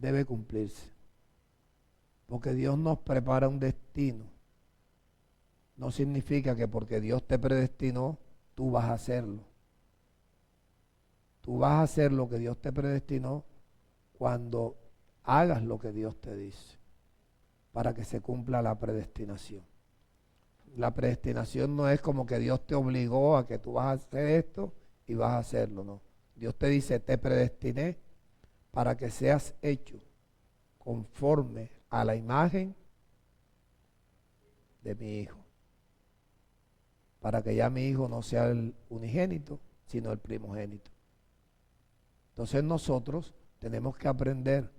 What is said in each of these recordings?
debe cumplirse. Porque Dios nos prepara un destino. No significa que porque Dios te predestinó, tú vas a hacerlo. Tú vas a hacer lo que Dios te predestinó cuando hagas lo que Dios te dice, para que se cumpla la predestinación. La predestinación no es como que Dios te obligó a que tú vas a hacer esto y vas a hacerlo, no. Dios te dice, te predestiné para que seas hecho conforme a la imagen de mi Hijo. Para que ya mi Hijo no sea el unigénito, sino el primogénito. Entonces nosotros tenemos que aprender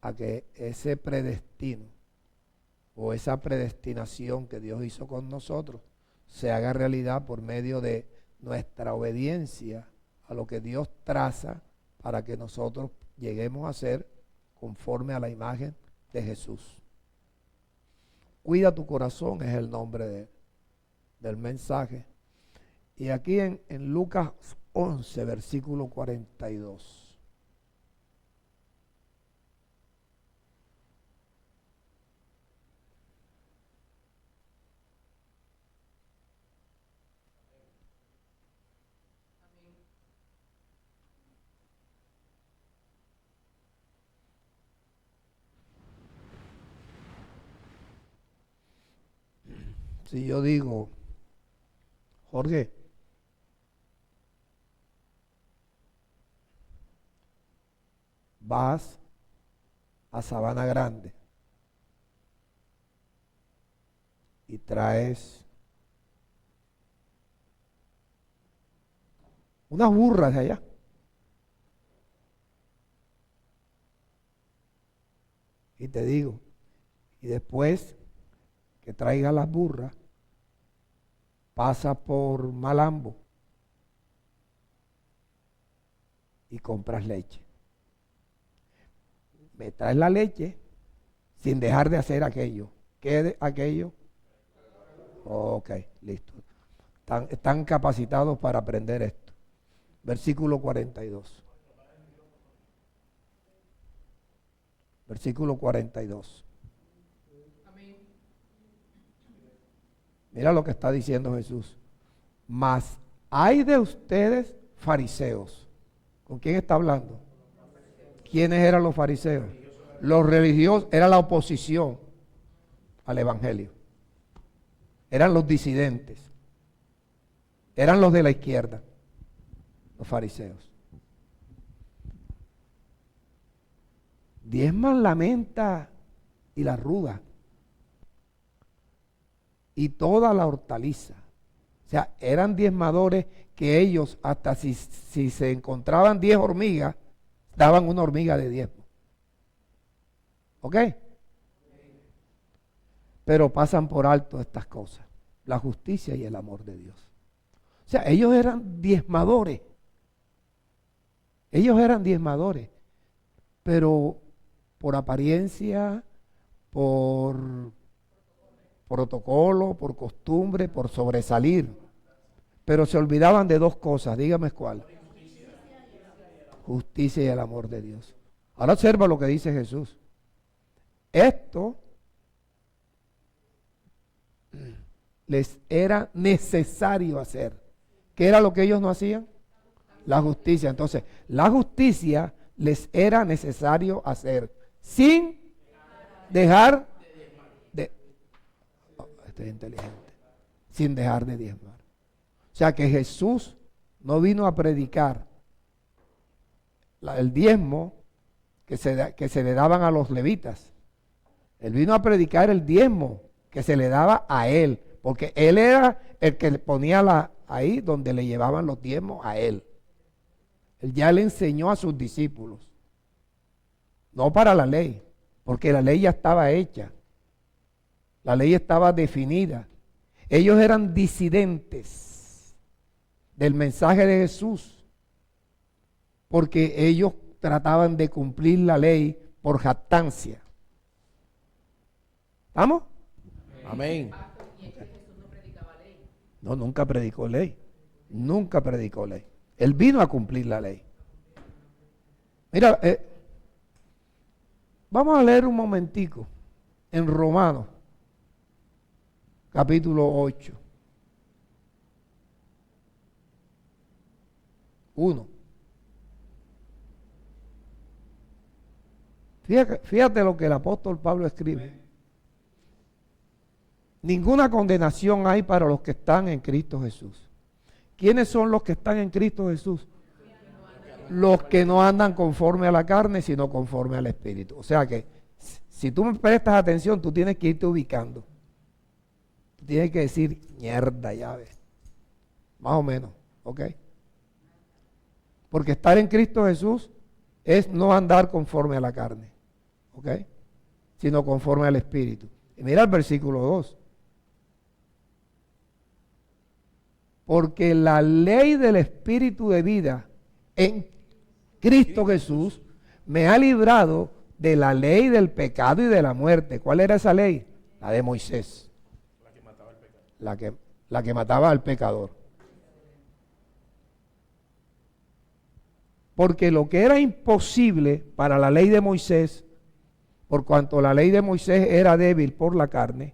a que ese predestino o esa predestinación que Dios hizo con nosotros se haga realidad por medio de nuestra obediencia a lo que Dios traza para que nosotros lleguemos a ser conforme a la imagen de Jesús. Cuida tu corazón es el nombre del mensaje. Y aquí en Lucas 11, versículo 42. Si yo digo, Jorge, vas a Sabana Grande y traes unas burras de allá. Y te digo, y después que traigas las burras, pasa por Malambo y compras leche. Me traes la leche sin dejar de hacer aquello. ¿Qué es aquello? Ok, listo. Están capacitados para aprender esto. Versículo 42. Versículo 42. Mira lo que está diciendo Jesús. Mas hay de ustedes fariseos. ¿Con quién está hablando? ¿Quiénes eran los fariseos? Los religiosos, era la oposición al evangelio. Eran los disidentes. Eran los de la izquierda, los fariseos. Diezman la menta y la ruda y toda la hortaliza. O sea, eran diezmadores que ellos, hasta si se encontraban 10 hormigas, daban una hormiga de diezmo. ¿Ok? Pero pasan por alto estas cosas, la justicia y el amor de Dios. O sea, ellos eran diezmadores. Ellos eran diezmadores, pero por apariencia, por protocolo, por costumbre, por sobresalir. Pero se olvidaban de dos cosas, dígame cuál. Justicia y el amor de Dios. Ahora observa lo que dice Jesús. Esto les era necesario hacer. ¿Qué era lo que ellos no hacían? La justicia. Entonces, la justicia les era necesario hacer sin dejar de... Oh, este es inteligente. Sin dejar de diezmar. O sea que Jesús no vino a predicar el diezmo que se le daban a los levitas. Él vino a predicar el diezmo que se le daba a él, porque él era el que le ponía ahí donde le llevaban los diezmos a él. Él ya le enseñó a sus discípulos, no para la ley, porque la ley ya estaba hecha, la ley estaba definida. Ellos eran disidentes del mensaje de Jesús, porque ellos trataban de cumplir la ley por jactancia. ¿Vamos? Amén. No, nunca predicó ley. Nunca predicó ley. Él vino a cumplir la ley. Mira, Vamos a leer un momentico en Romanos, capítulo 8. 1. Fíjate lo que el apóstol Pablo escribe. Ninguna condenación hay para los que están en Cristo Jesús. ¿Quiénes son los que están en Cristo Jesús? Los que no andan conforme a la carne, sino conforme al Espíritu. O sea que, si tú me prestas atención, tú tienes que irte ubicando. Tú tienes que decir, mierda, ya ves. Más o menos, ¿ok? Porque estar en Cristo Jesús es no andar conforme a la carne, ¿ok? Sino conforme al Espíritu. Y mira el versículo 2. Porque la ley del Espíritu de vida en Cristo Jesús me ha librado de la ley del pecado y de la muerte. ¿Cuál era esa ley? La de Moisés. La que mataba al pecador. La que mataba al pecador. Porque lo que era imposible para la ley de Moisés, por cuanto la ley de Moisés era débil por la carne,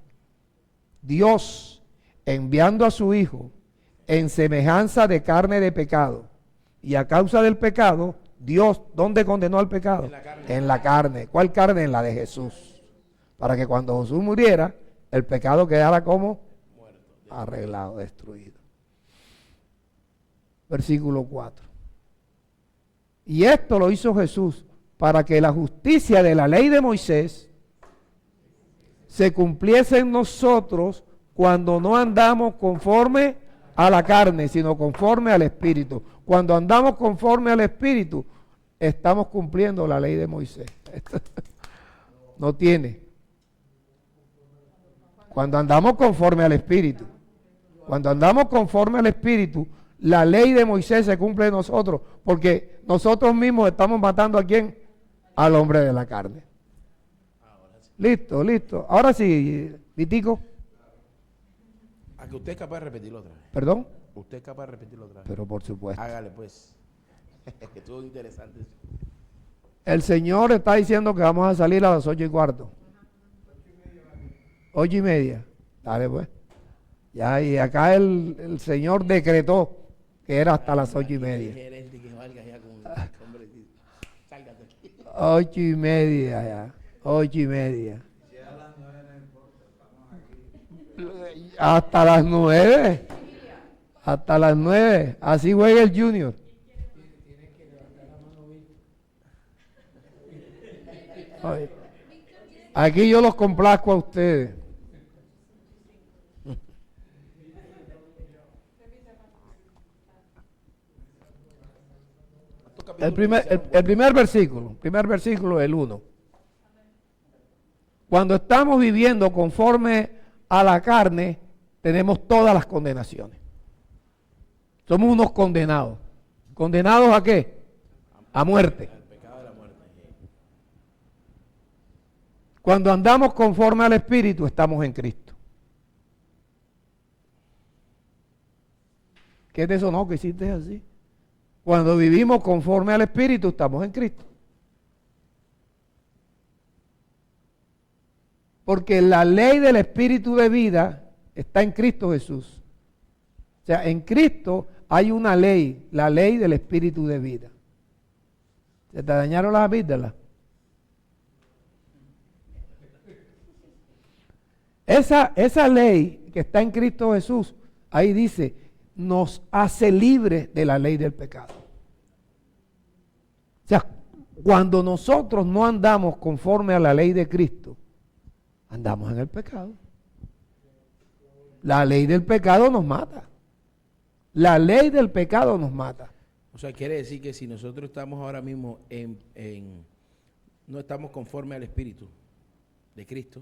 Dios, enviando a su Hijo en semejanza de carne de pecado, y a causa del pecado, Dios, ¿dónde condenó al pecado? En la carne. En la carne. ¿Cuál carne? En la de Jesús. Para que cuando Jesús muriera, el pecado quedara como muerto, arreglado, destruido. Versículo 4. Y esto lo hizo Jesús para que la justicia de la ley de Moisés se cumpliese en nosotros cuando no andamos conforme a la carne, sino conforme al Espíritu. Cuando andamos conforme al Espíritu, estamos cumpliendo la ley de Moisés. No tiene. Cuando andamos conforme al Espíritu, cuando andamos conforme al Espíritu, la ley de Moisés se cumple en nosotros, porque nosotros mismos estamos matando ¿a quién? Al hombre de la carne. Listo, listo. Ahora sí, Vitico. A que usted es capaz de repetirlo otra vez. ¿Perdón? Usted es capaz de repetirlo otra vez. Pero por supuesto. Hágale pues. Estuvo interesante. El Señor está diciendo que vamos a salir a las 8:15. 8:30. Dale pues. Ya, y acá el Señor decretó que era hasta las 8:30. 8:30 ya. 8:30. Hasta las 9. Hasta las 9. Así juega el Junior. Oye, aquí yo los complazco a ustedes. El primer versículo, el 1. Cuando estamos viviendo conforme a la carne, tenemos todas las condenaciones. Somos unos condenados. ¿Condenados a qué? A muerte. Cuando andamos conforme al Espíritu, estamos en Cristo. ¿Qué te sonó que hiciste así? Cuando vivimos conforme al Espíritu, estamos en Cristo. Porque la ley del Espíritu de vida está en Cristo Jesús. O sea, en Cristo hay una ley, la ley del Espíritu de vida. ¿Se te dañaron las amígdalas? Esa ley que está en Cristo Jesús, ahí dice, nos hace libres de la ley del pecado. O sea, cuando nosotros no andamos conforme a la ley de Cristo, andamos en el pecado. La ley del pecado nos mata. La ley del pecado nos mata. O sea, quiere decir que si nosotros estamos ahora mismo no estamos conforme al Espíritu de Cristo,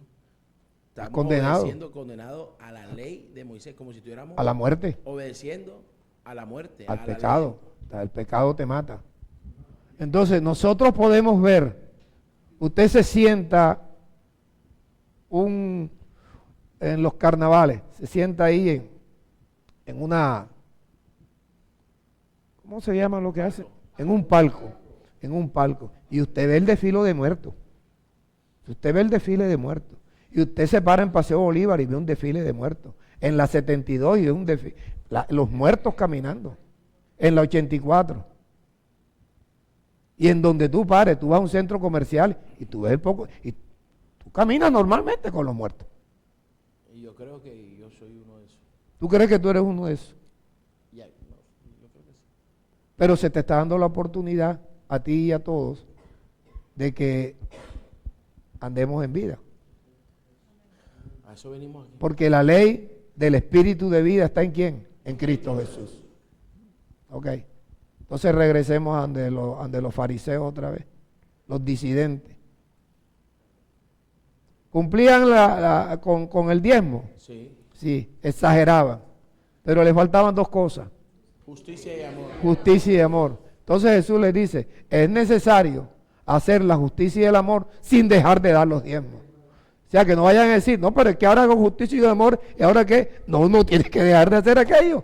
estamos siendo condenados a la ley de Moisés, como si estuviéramos a la muerte, obedeciendo a la muerte, al pecado. El pecado te mata. Entonces nosotros podemos ver, usted se sienta en los carnavales, se sienta ahí en una, ¿cómo se llama lo que hace? En un palco, y usted ve el desfile de muertos. Usted ve el desfile de muertos. Y usted se para en Paseo Bolívar y ve un desfile de muertos. En la 72 y ve un desfile. Los muertos caminando. En la 84. Y en donde tú pares, tú vas a un centro comercial y tú ves el poco. Y tú caminas normalmente con los muertos. Y yo creo que yo soy uno de esos. ¿Tú crees que tú eres uno de esos? Ya, no, yo creo que sí. Pero se te está dando la oportunidad a ti y a todos de que andemos en vida. A eso venimos aquí. Porque la ley del espíritu de vida está en ¿quién? En Cristo Jesús. Ok. Entonces regresemos ante los fariseos otra vez, los disidentes. ¿Cumplían con el diezmo? Sí. Sí, exageraban. Pero les faltaban dos cosas. Justicia y amor. Justicia y amor. Entonces Jesús les dice, es necesario hacer la justicia y el amor sin dejar de dar los diezmos. O sea, que no vayan a decir, no, pero es que ahora hago justicia y amor, ¿y ahora qué? No, uno tiene que dejar de hacer aquello.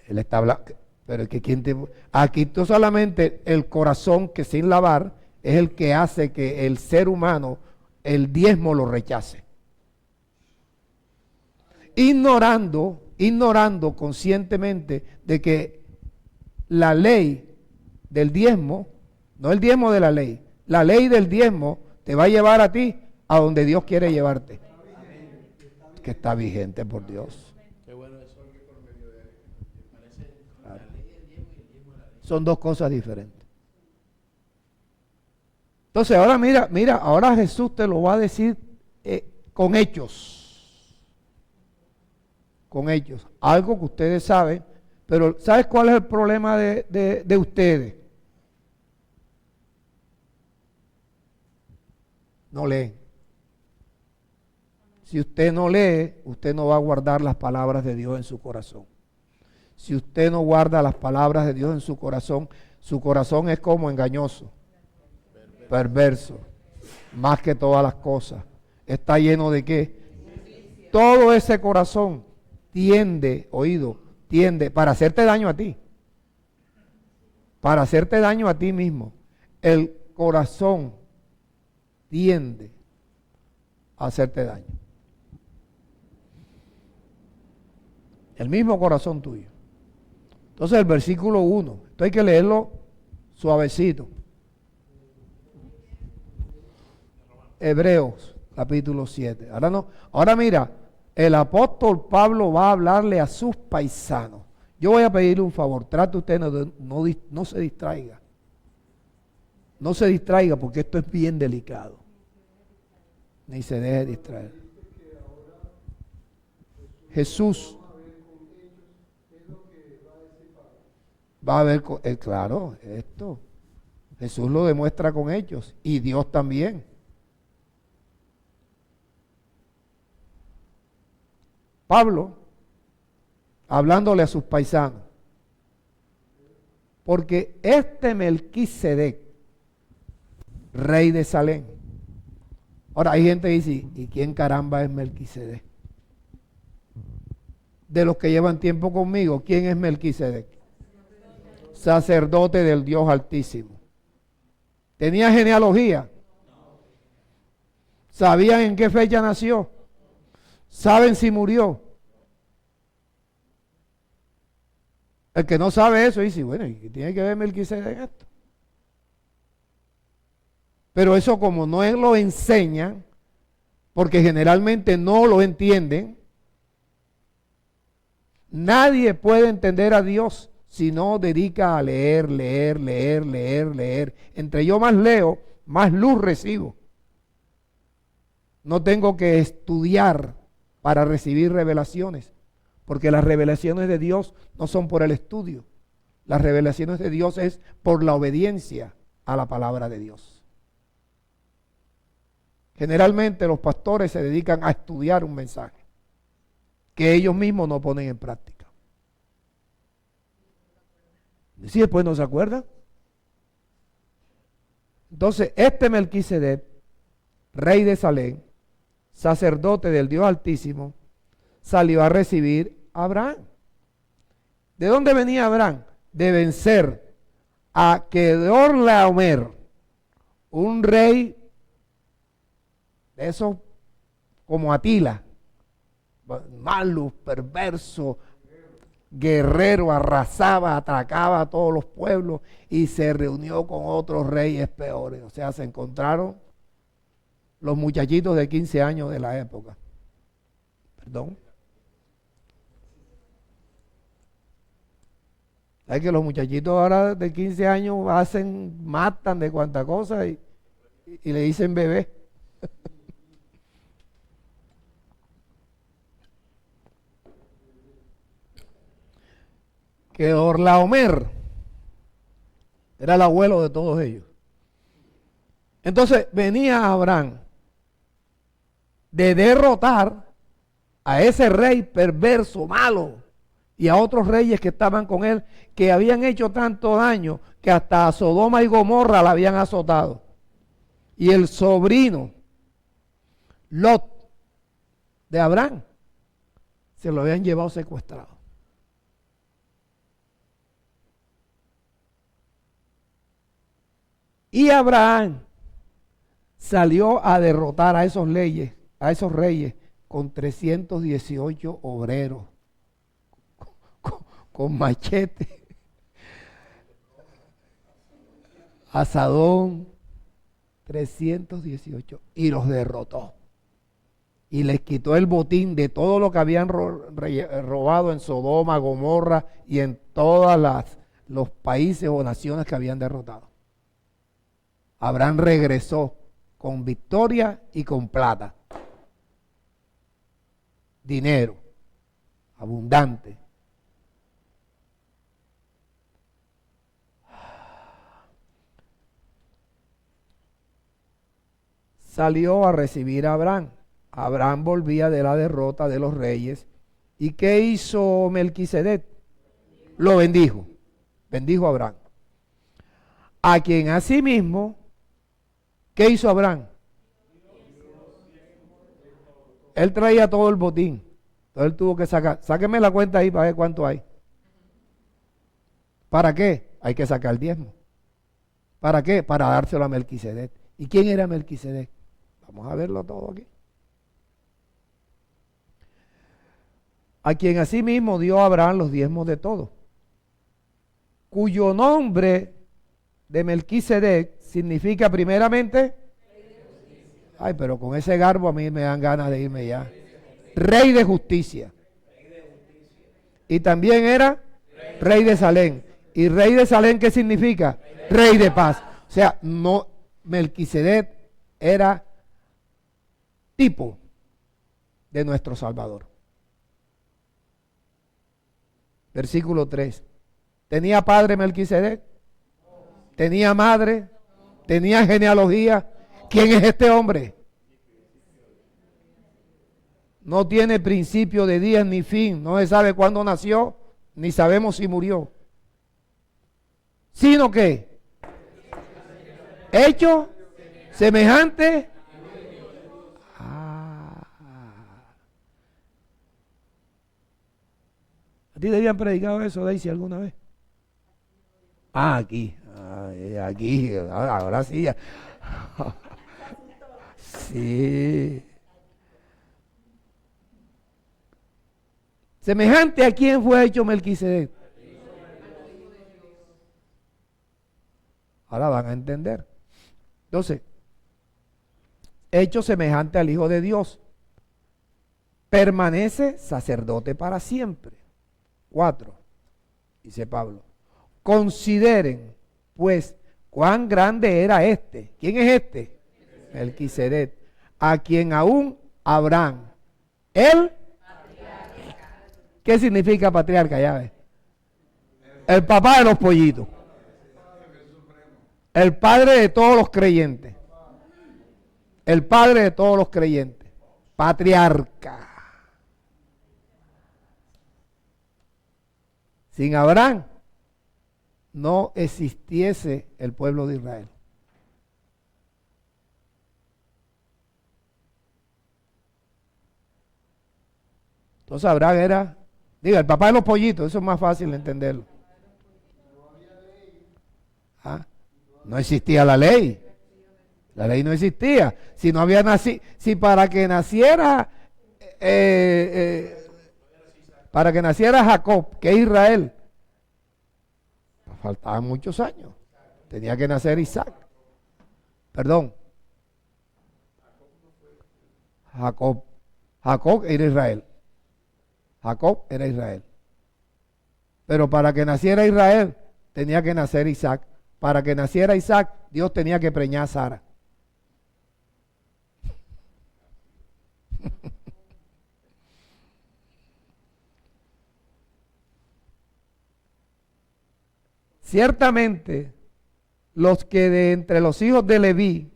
Él está hablando, pero es que aquí tú solamente el corazón que sin lavar es el que hace que el ser humano, el diezmo lo rechace. Ignorando conscientemente de que la ley del diezmo, no el diezmo de la ley del diezmo te va a llevar a ti a donde Dios quiere llevarte. Que está vigente, por Dios. Qué bueno eso. Claro. Son dos cosas diferentes. Entonces ahora mira, ahora Jesús te lo va a decir con hechos. Con hechos. Algo que ustedes saben, pero ¿sabes cuál es el problema de ustedes? No leen. Si usted no lee, usted no va a guardar las palabras de Dios en su corazón. Si usted no guarda las palabras de Dios en su corazón es como engañoso, perverso, más que todas las cosas. ¿Está lleno de qué? Todo ese corazón tiende para hacerte daño a ti. Para hacerte daño a ti mismo. El corazón tiende a hacerte daño. El mismo corazón tuyo. Entonces el versículo 1, esto hay que leerlo suavecito. Hebreos capítulo 7. Ahora mira, el apóstol Pablo va a hablarle a sus paisanos. Yo voy a pedirle un favor, trate usted no se distraiga. No se distraiga porque esto es bien delicado. Ni se deje distraer. Jesús va a ver, claro, esto. Jesús lo demuestra con hechos y Dios también. Pablo, hablándole a sus paisanos, porque este Melquisedec, rey de Salem. Ahora hay gente que dice, ¿y quién caramba es Melquisedec? De los que llevan tiempo conmigo, ¿quién es Melquisedec? Sacerdote del Dios Altísimo. ¿Tenía genealogía? ¿Sabían en qué fecha nació? ¿Saben si murió? El que no sabe eso dice, bueno, ¿y qué tiene que ver Melquisedec en esto? Pero eso como no lo enseñan, porque generalmente no lo entienden, nadie puede entender a Dios si no dedica a leer. Entre yo más leo, más luz recibo. No tengo que estudiar para recibir revelaciones, porque las revelaciones de Dios no son por el estudio. Las revelaciones de Dios es por la obediencia a la palabra de Dios. Generalmente los pastores se dedican a estudiar un mensaje que ellos mismos no ponen en práctica. ¿Sí después no se acuerdan? Entonces, este Melquisedec, rey de Salem, sacerdote del Dios Altísimo, salió a recibir a Abraham. ¿De dónde venía Abraham? De vencer a Kedorlaomer. un rey de esos como Atila, malo, perverso, guerrero, arrasaba, atacaba a todos los pueblos y se reunió con otros reyes peores. O sea, se encontraron los muchachitos de 15 años de la época. Perdón. ¿Sabes que los muchachitos ahora de 15 años matan de cuanta cosa y le dicen bebé? Que Orlaomer era el abuelo de todos ellos. Entonces venía Abraham de derrotar a ese rey perverso, malo, y a otros reyes que estaban con él, que habían hecho tanto daño que hasta a Sodoma y Gomorra la habían azotado. Y el sobrino, Lot, de Abraham, se lo habían llevado secuestrado. Y Abraham salió a derrotar a esos reyes, con 318 obreros, con machete, asadón, 318, y los derrotó. Y les quitó el botín de todo lo que habían robado en Sodoma, Gomorra y en todos los países o naciones que habían derrotado. Abraham regresó con victoria y con plata. Dinero abundante. Salió a recibir a Abraham. Abraham volvía de la derrota de los reyes. ¿Y qué hizo Melquisedec? Lo bendijo. Bendijo a Abraham. A quien asimismo, ¿qué hizo Abraham? Él traía todo el botín. Entonces él tuvo que sacar. Sáquenme la cuenta ahí para ver cuánto hay. ¿Para qué? Hay que sacar el diezmo. ¿Para qué? Para dárselo a Melquisedec. ¿Y quién era Melquisedec? Vamos a verlo todo aquí. A quien asimismo dio a Abraham los diezmos de todo, cuyo nombre de Melquisedec significa primeramente, ay, pero con ese garbo a mí me dan ganas de irme ya. Rey de justicia. Y también era rey de Salem. ¿Y rey de Salem qué significa? Rey de paz. O sea, no, Melquisedec era tipo de nuestro Salvador. Versículo 3. ¿Tenía padre Melquisedec? ¿Tenía madre? ¿Tenía genealogía? ¿Quién es este hombre? No tiene principio de días ni fin. No se sabe cuándo nació, ni sabemos si murió. Sino que, hecho semejante. ¿A ti te habían predicado eso, Daisy, alguna vez? Aquí. Aquí. Ahora sí. Sí. ¿Semejante a quién fue hecho Melquisedec? Ahora van a entender. Entonces, hecho semejante al Hijo de Dios, permanece sacerdote para siempre. 4, dice Pablo. Consideren, pues, cuán grande era este. ¿Quién es este? Melquisedec, a quien aún Abraham, él, ¿qué significa patriarca? Ya ves. El papá de los pollitos. El padre de todos los creyentes. El padre de todos los creyentes. Patriarca. Sin Abraham no existiese el pueblo de Israel. Entonces Abraham era, diga, el papá de los pollitos, eso es más fácil de entenderlo. ¿Ah? No existía la ley. La ley no existía. Si no había nacido, si para que naciera Jacob, que es Israel, faltaban muchos años. Tenía que nacer Isaac. Perdón. Jacob era Israel. Jacob era Israel. Pero para que naciera Israel, tenía que nacer Isaac. Para que naciera Isaac, Dios tenía que preñar a Sara. Ciertamente, los que de entre los hijos de Leví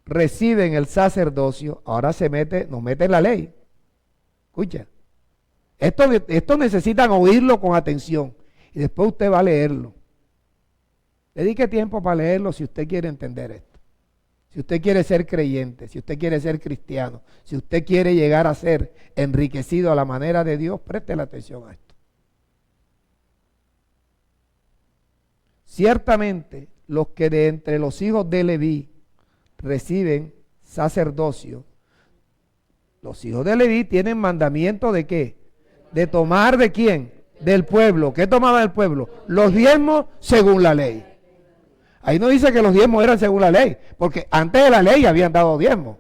reciben el sacerdocio, ahora nos mete la ley. Escucha, esto necesitan oírlo con atención y después usted va a leerlo. Dedique tiempo para leerlo si usted quiere entender esto. Si usted quiere ser creyente, si usted quiere ser cristiano, si usted quiere llegar a ser enriquecido a la manera de Dios, preste la atención a esto. Ciertamente, los que de entre los hijos de Leví reciben sacerdocio, los hijos de Leví tienen mandamiento ¿de qué? De tomar ¿de quién? Del pueblo. ¿Qué tomaba el pueblo? Los diezmos según la ley. Ahí no dice que los diezmos eran según la ley, porque antes de la ley habían dado diezmos.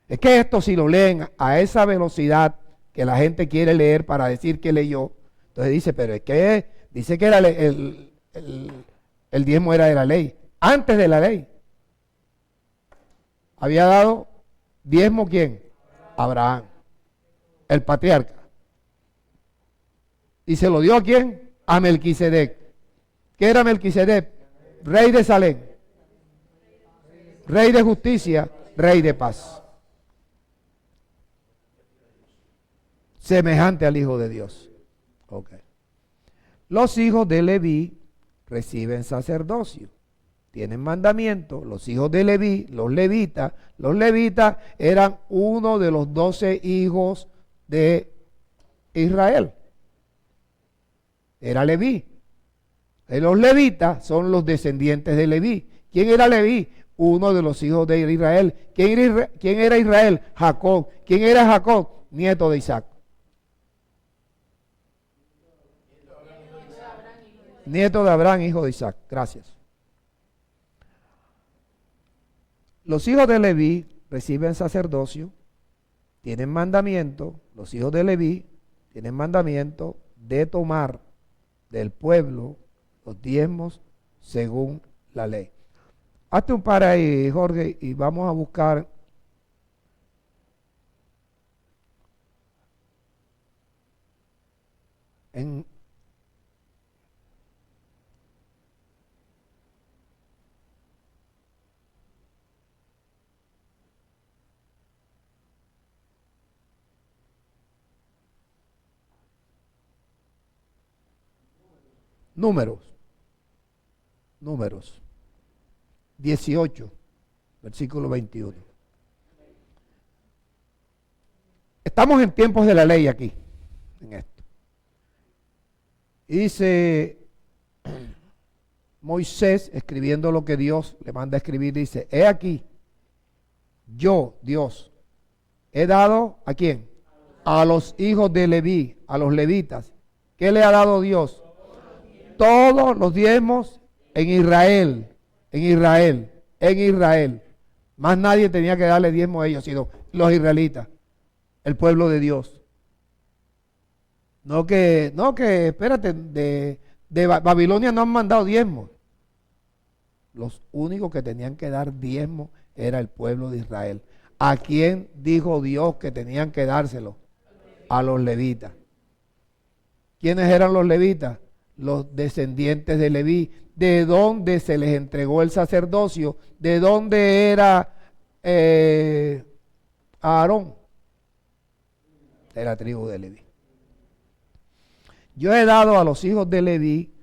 Es que esto si lo leen a esa velocidad que la gente quiere leer para decir que leyó, entonces dice, pero es que dice que el diezmo era de la ley. Antes de la ley. Había dado diezmo ¿quién? Abraham, el patriarca. ¿Y se lo dio a quién? A Melquisedec. ¿Qué era Melquisedec? Rey de Salem, rey de justicia, rey de paz. Semejante al Hijo de Dios. Okay. Los hijos de Leví reciben sacerdocio, tienen mandamiento. Los hijos de Leví, los levitas eran uno de los 12 hijos de Israel. Era Leví. Los levitas son los descendientes de Leví. ¿Quién era Leví? Uno de los hijos de Israel. ¿Quién era Israel? Jacob. ¿Quién era Jacob? Nieto de Isaac. Nieto de Abraham, hijo de Isaac. Gracias. Los hijos de Leví reciben sacerdocio, tienen mandamiento. Los hijos de Leví tienen mandamiento de tomar del pueblo los diezmos según la ley. Hazte un par ahí, Jorge, y vamos a buscar en Números 18, versículo 21. Estamos en tiempos de la ley aquí, en esto. Y dice Moisés, escribiendo lo que Dios le manda a escribir, dice, he aquí, yo, Dios, he dado, ¿a quién? A los hijos de Leví, a los levitas. ¿Qué le ha dado Dios? Todos los diezmos en Israel. Más nadie tenía que darle diezmo a ellos, sino los israelitas, el pueblo de Dios. No que espérate, de Babilonia no han mandado diezmos. Los únicos que tenían que dar diezmo era el pueblo de Israel. ¿A quién dijo Dios que tenían que dárselo? A los levitas. ¿Quiénes eran los levitas? Los descendientes de Leví. ¿De dónde se les entregó el sacerdocio? ¿De dónde era Aarón? De la tribu de Leví. Yo he dado a los hijos de Leví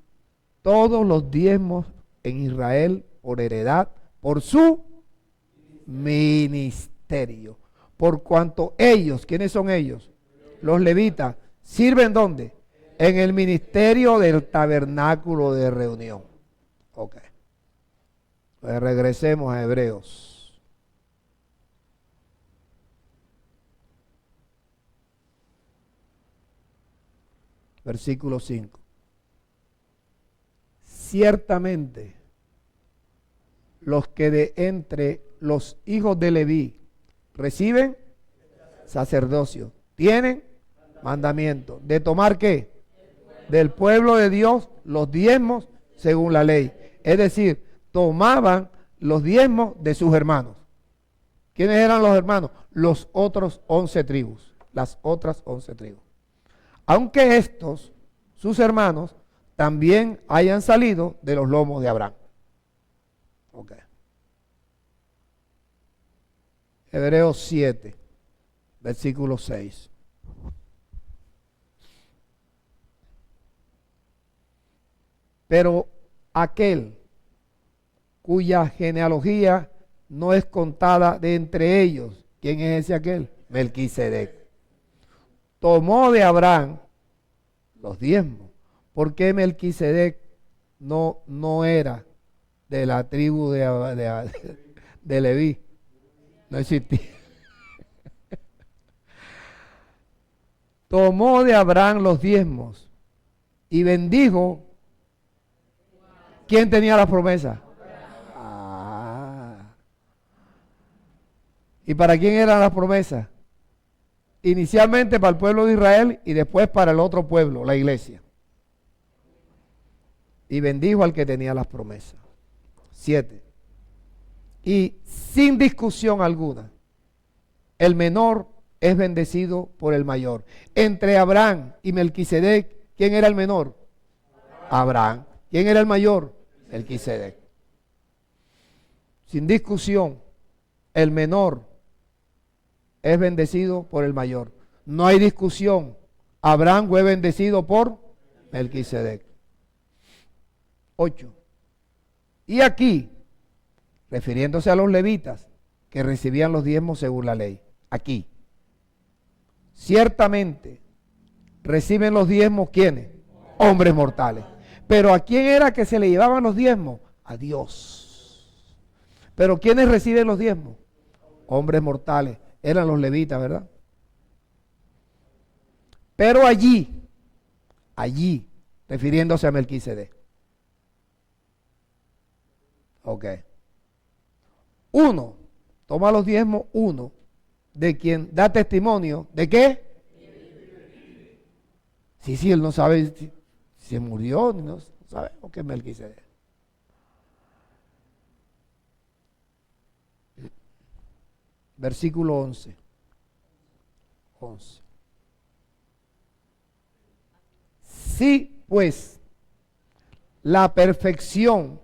todos los diezmos en Israel por heredad, por su ministerio. Por cuanto ellos, ¿quiénes son ellos? Los levitas, ¿sirven dónde? En el ministerio del tabernáculo de reunión. Ok. Pues regresemos a Hebreos. Versículo 5. Ciertamente, los que de entre los hijos de Leví reciben sacerdocio, tienen mandamiento de tomar ¿qué? Del pueblo de Dios los diezmos según la ley. Es decir, tomaban los diezmos de sus hermanos. ¿Quiénes eran los hermanos? Los otros 11 tribus, las otras 11 tribus. Aunque estos, sus hermanos, también hayan salido de los lomos de Abraham. Ok. Hebreos 7, versículo 6. Pero aquel cuya genealogía no es contada de entre ellos, ¿quién es ese aquel? Melquisedec. Tomó de Abraham los diezmos. ¿Por qué Melquisedec no era de la tribu de Leví? No existía. Tomó de Abraham los diezmos y bendijo. ¿Quién tenía la promesa? ¿Y para quién eran las promesas? Inicialmente para el pueblo de Israel y después para el otro pueblo, la iglesia. Y bendijo al que tenía las promesas. 7. Y sin discusión alguna, el menor es bendecido por el mayor. Entre Abraham y Melquisedec, ¿quién era el menor? Abraham. ¿Quién era el mayor? Melquisedec. Sin discusión, el menor es bendecido por el mayor. No hay discusión. Abraham fue bendecido por Melquisedec. 8. Y aquí, refiriéndose a los levitas que recibían los diezmos según la ley, aquí, ciertamente reciben los diezmos ¿quiénes? Hombres mortales. Pero ¿a quién era que se le llevaban los diezmos? A Dios. Pero ¿quiénes reciben los diezmos? Hombres mortales. Eran los levitas, ¿verdad? Pero allí, refiriéndose a Melquisedec. Ok. Uno, toma los diezmos, uno, de quien da testimonio, ¿de qué? Sí, él no sabe si se murió, no sabemos qué es Melquisedec. Versículo 11. Si pues la perfección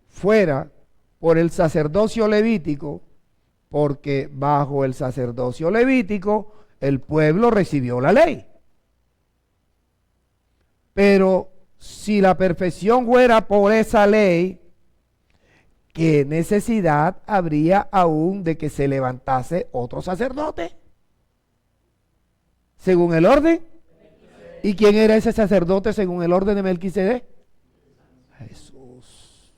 fuera por el sacerdocio levítico, porque bajo el sacerdocio levítico el pueblo recibió la ley. Pero si la perfección fuera por esa ley, ¿qué necesidad habría aún de que se levantase otro sacerdote? Según el orden. ¿Y quién era ese sacerdote según el orden de Melquisedec? Jesús.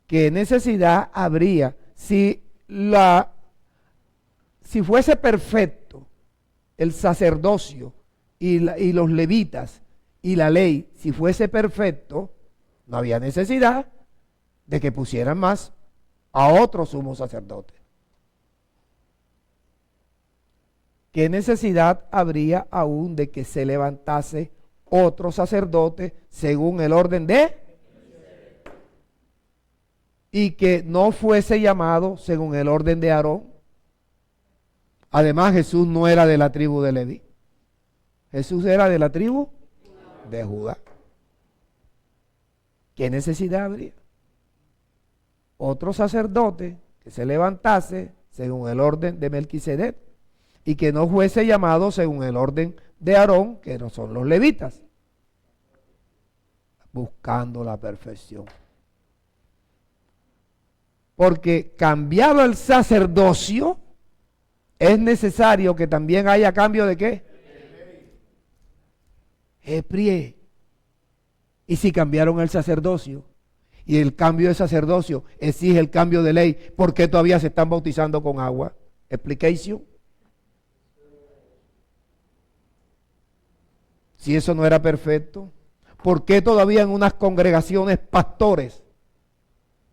¿Qué necesidad habría si fuese perfecto el sacerdocio y los levitas y la ley, si fuese perfecto, no había necesidad de que pusieran más a otro sumo sacerdote? ¿Qué necesidad habría aún de que se levantase otro sacerdote según el orden de? Y que no fuese llamado según el orden de Aarón. Además, Jesús no era de la tribu de Leví. Jesús era de la tribu de Judá. ¿Qué necesidad habría? Otro sacerdote que se levantase según el orden de Melquisedec y que no fuese llamado según el orden de Aarón, que no son los levitas, buscando la perfección. Porque cambiado el sacerdocio, es necesario que también haya cambio de ¿qué? Y si cambiaron el sacerdocio Y el cambio de sacerdocio exige el cambio de ley. ¿Por qué todavía se están bautizando con agua? Explication. Si eso no era perfecto, ¿por qué todavía en unas congregaciones pastores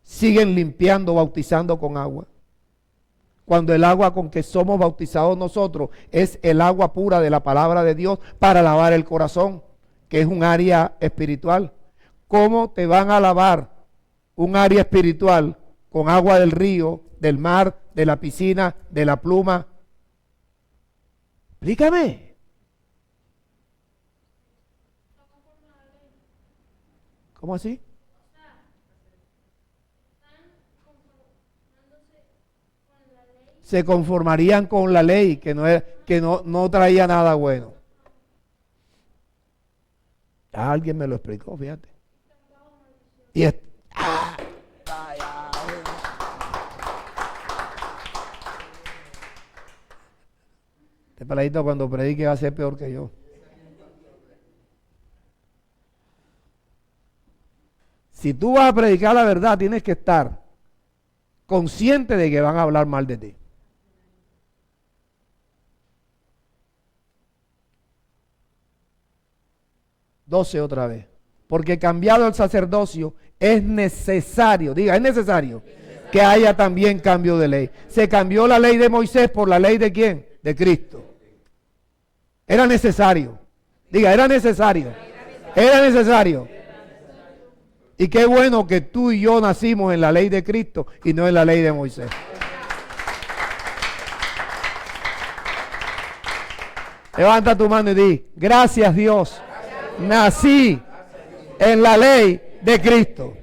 siguen limpiando, bautizando con agua? Cuando el agua con que somos bautizados nosotros es el agua pura de la palabra de Dios para lavar el corazón, que es un área espiritual. ¿Cómo te van a lavar un área espiritual con agua del río, del mar, de la piscina, de la pluma? Explícame. ¿Cómo así? Se conformarían con la ley que no traía nada bueno. Alguien me lo explicó, fíjate. Y este peladito cuando predique va a ser peor que yo. Si tú vas a predicar la verdad, tienes que estar consciente de que van a hablar mal de ti. Doce otra vez. Porque cambiado el sacerdocio, es necesario, diga, es necesario que haya también cambio de ley. Se cambió la ley de Moisés por la ley de ¿quién? De Cristo. Era necesario. Diga, era necesario. Era necesario. Y qué bueno que tú y yo nacimos en la ley de Cristo y no en la ley de Moisés. Levanta tu mano y di, gracias Dios, nací en la ley de Cristo.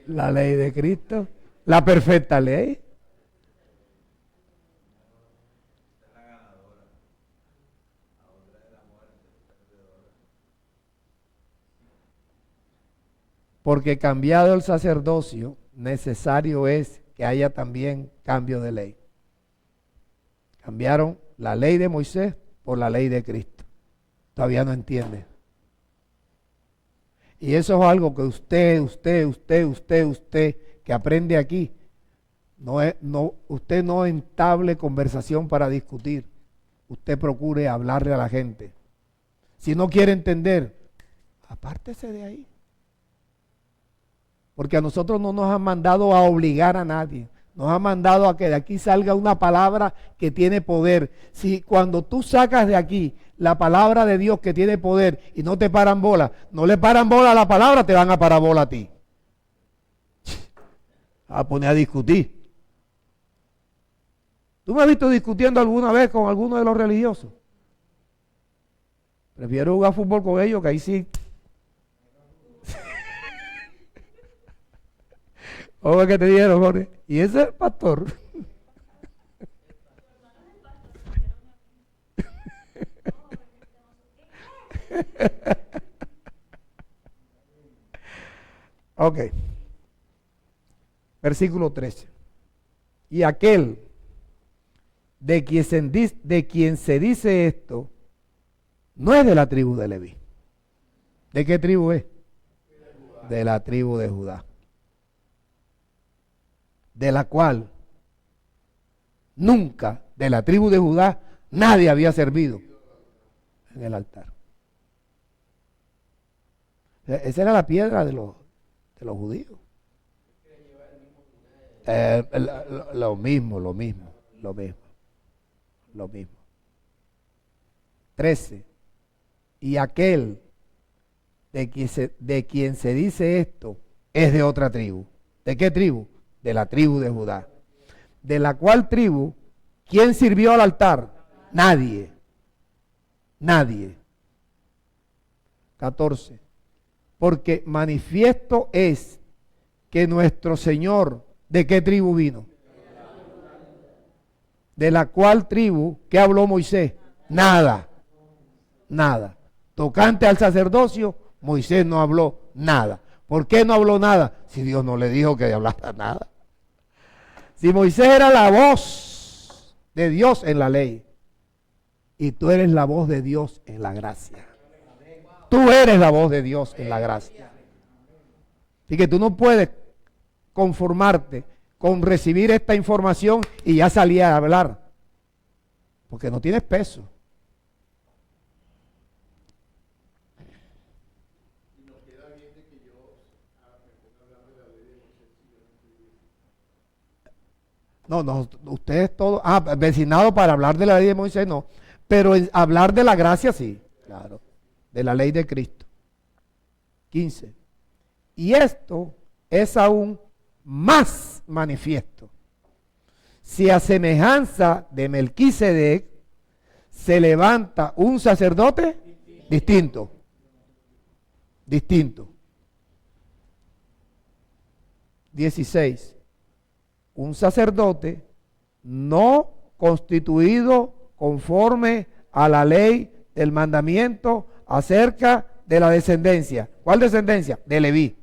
La ley de Cristo, la perfecta ley. Porque cambiado el sacerdocio, necesario es que haya también cambio de ley. Cambiaron la ley de Moisés por la ley de Cristo. Todavía no entiende. Y eso es algo que usted que aprende aquí, usted no entable conversación para discutir. Usted procure hablarle a la gente. Si no quiere entender, apártese de ahí. Porque a nosotros no nos han mandado a obligar a nadie. Nos han mandado a que de aquí salga una palabra que tiene poder. Si cuando tú sacas de aquí la palabra de Dios que tiene poder y no te paran bola, no le paran bola a la palabra, te van a parar bola a ti. A poner a discutir. ¿Tú me has visto discutiendo alguna vez con alguno de los religiosos? Prefiero jugar fútbol con ellos, que ahí sí. ¿Cómo es que te dieron, Jorge? Y ese es el pastor. Ok. Versículo 13. Y aquel de quien se dice esto, no es de la tribu de Leví. ¿De qué tribu es? De la tribu de Judá. De la cual nunca de la tribu de Judá nadie había servido en el altar. Esa era la piedra de los judíos. Lo mismo. 13. Y aquel de quien se dice esto es de otra tribu. ¿De qué tribu? De la tribu de Judá. De la cual tribu, ¿quién sirvió al altar? Nadie. 14. Porque manifiesto es que nuestro Señor, ¿de qué tribu vino? De la cual tribu, ¿qué habló Moisés? Nada. Tocante al sacerdocio, Moisés no habló nada. ¿Por qué no habló nada? Si Dios no le dijo que hablara nada. Si Moisés era la voz de Dios en la ley, y tú eres la voz de Dios en la gracia. Tú eres la voz de Dios en la gracia. Así que tú no puedes conformarte con recibir esta información y ya salir a hablar, porque no tienes peso. No, ustedes todos, vecinado para hablar de la ley de Moisés no, pero hablar de la gracia sí, claro, de la ley de Cristo. 15. Y esto es aún más manifiesto, si a semejanza de Melquisedec se levanta un sacerdote distinto. Distinto. 16. Un sacerdote no constituido conforme a la ley del mandamiento acerca de la descendencia. ¿Cuál descendencia? De Leví.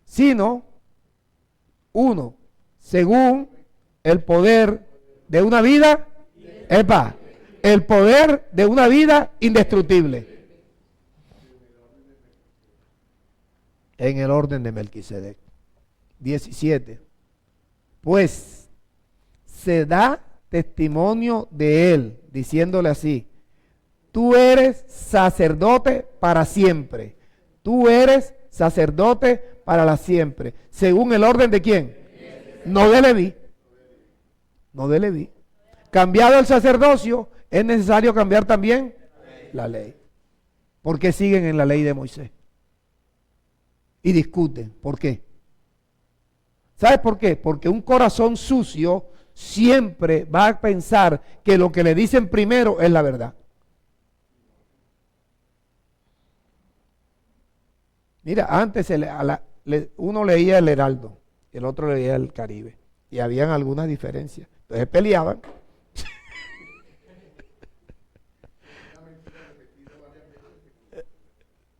Sino uno, según el poder de una vida, el poder de una vida indestructible. En el orden de Melquisedec. 17. Pues se da testimonio de él, diciéndole así: tú eres sacerdote para siempre. Tú eres sacerdote para la siempre. ¿Según el orden de quién? No de Leví. No de Leví. Cambiado el sacerdocio, es necesario cambiar también la ley. ¿Por qué siguen en la ley de Moisés? Y discuten. ¿Por qué? ¿Sabes por qué? Porque un corazón sucio siempre va a pensar que lo que le dicen primero es la verdad. Mira, antes uno leía el Heraldo, el otro leía el Caribe, y habían algunas diferencias. Entonces peleaban.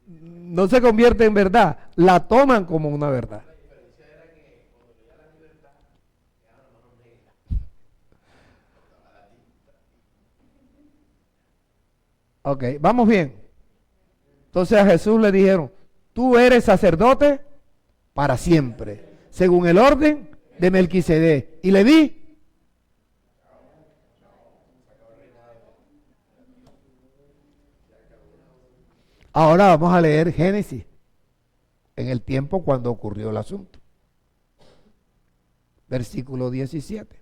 No se convierte en verdad, la toman como una verdad. Ok, vamos bien. Entonces a Jesús le dijeron: tú eres sacerdote para siempre, según el orden de Melquisedec. Y Leví, ahora vamos a leer Génesis, en el tiempo cuando ocurrió el asunto. Versículo 17.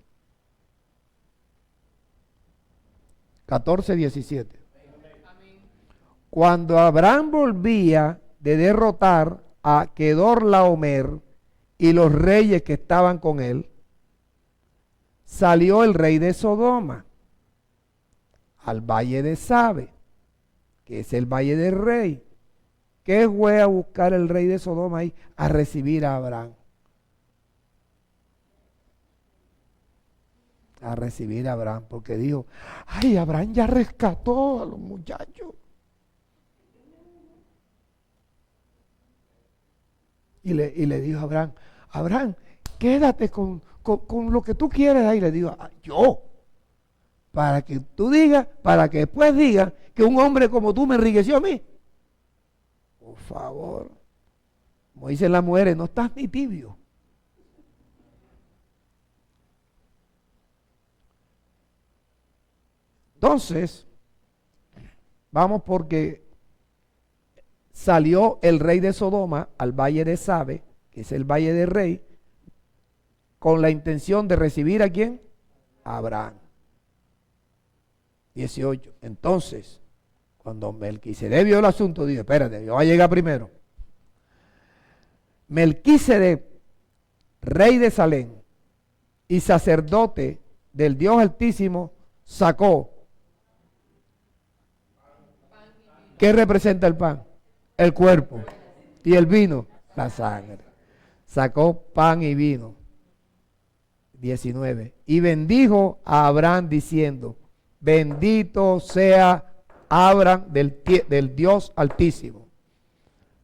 14, 17. Cuando Abraham volvía de derrotar a Kedorlaomer y los reyes que estaban con él, salió el rey de Sodoma al valle de Sabe, que es el valle del rey. ¿Qué fue a buscar el rey de Sodoma ahí? A recibir a Abraham. A recibir a Abraham, porque dijo: ay, Abraham ya rescató a los muchachos. Y le dijo a Abraham: Abraham, quédate con lo que tú quieres ahí. Le digo: yo, para que tú digas, para que después digas que un hombre como tú me enriqueció a mí. Por favor, como dicen las mujeres, no estás ni tibio. Entonces, vamos, porque salió el rey de Sodoma al valle de Sabe, que es el valle del rey, con la intención de recibir ¿a quién? A Abraham. 18. Entonces, cuando Melquisedec vio el asunto, dijo: espérate, yo voy a llegar primero. Melquisedec, rey de Salem y sacerdote del Dios Altísimo, sacó. ¿Qué representa el pan? El cuerpo. ¿Y el vino? La sangre. Sacó pan y vino. 19. Y bendijo a Abraham diciendo: bendito sea Abraham del Dios Altísimo,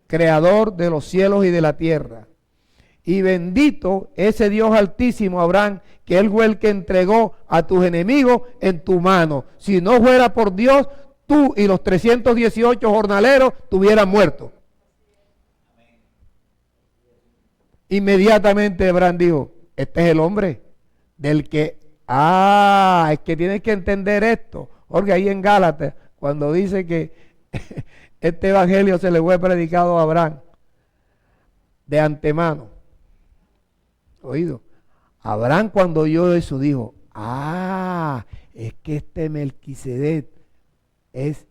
creador de los cielos y de la tierra. Y bendito ese Dios Altísimo, Abraham, que él fue el que entregó a tus enemigos en tu mano. Si no fuera por Dios, tú y los 318 jornaleros estuvieran muertos. Inmediatamente Abraham dijo, este es el hombre del que, es que tienes que entender esto. Porque ahí en Gálatas, cuando dice que este evangelio se le fue predicado a Abraham de antemano. Oído. Abraham cuando oyó eso dijo, es que este Melquisedec es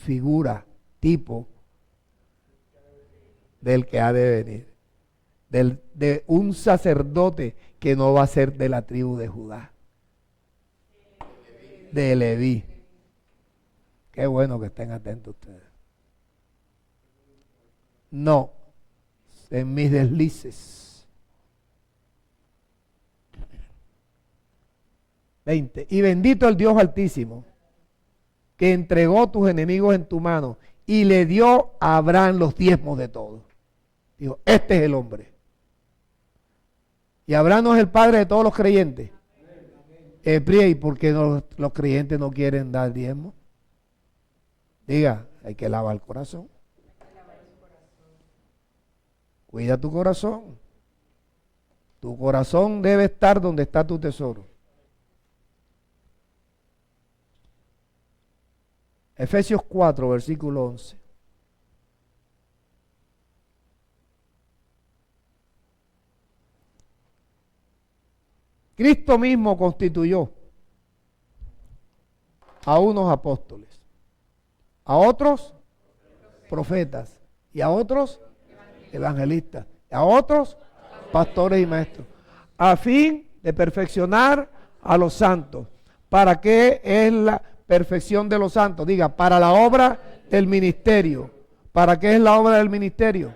figura, tipo del que ha de venir. De un sacerdote que no va a ser de la tribu de Judá, de Leví. Qué bueno que estén atentos ustedes. No, en mis deslices. 20. Y bendito el Dios Altísimo, que entregó tus enemigos en tu mano y le dio a Abraham los diezmos de todo. Dijo, este es el hombre. Y Abraham no es el padre de todos los creyentes. ¿Y por qué los creyentes no quieren dar diezmo? Diga, hay que lavar el corazón. Cuida tu corazón. Tu corazón debe estar donde está tu tesoro. Efesios 4, versículo 11. Cristo mismo constituyó a unos apóstoles, a otros profetas y a otros evangelistas, y a otros pastores y maestros, a fin de perfeccionar a los santos. ¿Para qué es la perfección de los santos? Diga, para la obra del ministerio. ¿Para qué es la obra del ministerio?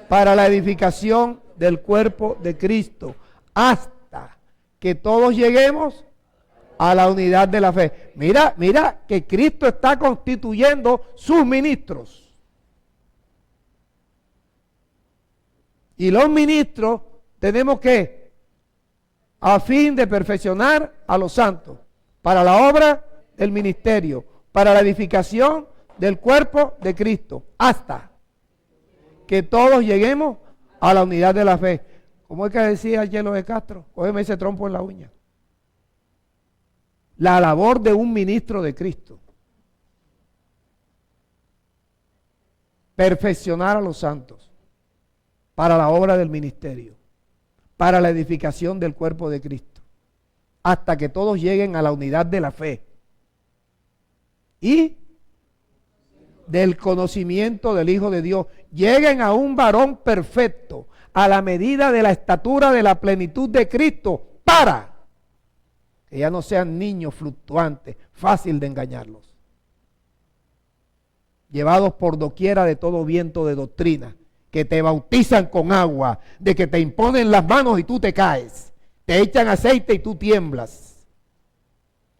Para la edificación del cuerpo de Cristo, hasta que todos lleguemos a la unidad de la fe. Mira que Cristo está constituyendo sus ministros. Y los ministros tenemos que, a fin de perfeccionar a los santos, para la obra del ministerio, para la edificación del cuerpo de Cristo, hasta que todos lleguemos a la unidad de la fe. ¿Cómo es que decía Hielo de Castro? Cógeme ese trompo en la uña. La labor de un ministro de Cristo. Perfeccionar a los santos para la obra del ministerio, para la edificación del cuerpo de Cristo, hasta que todos lleguen a la unidad de la fe y del conocimiento del Hijo de Dios, lleguen a un varón perfecto, a la medida de la estatura de la plenitud de Cristo, para que ya no sean niños fluctuantes, fácil de engañarlos, llevados por doquiera de todo viento de doctrina, que te bautizan con agua, de que te imponen las manos y tú te caes, te echan aceite y tú tiemblas,